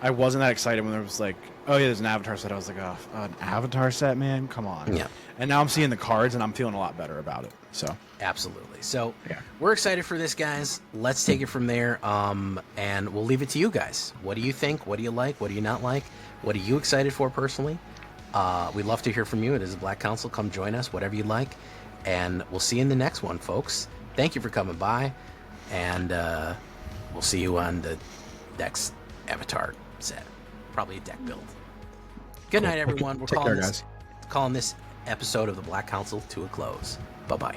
I wasn't that excited when there was like Oh yeah, there's an avatar set. I was like, oh, an avatar set, man, come on. Yeah. And now I'm seeing the cards, and I'm feeling a lot better about it. So absolutely. So yeah, we're excited for this, guys. Let's take it from there, and we'll leave it to you guys. What do you think? What do you like? What do you not like? What are you excited for personally? We'd love to hear from you. It is a Black Council. Come join us, whatever you like, and we'll see you in the next one, folks. Thank you for coming by, and we'll see you on the next avatar set. Probably a deck build. Good night, everyone. We're calling this episode of the Black Council to a close. Bye-bye.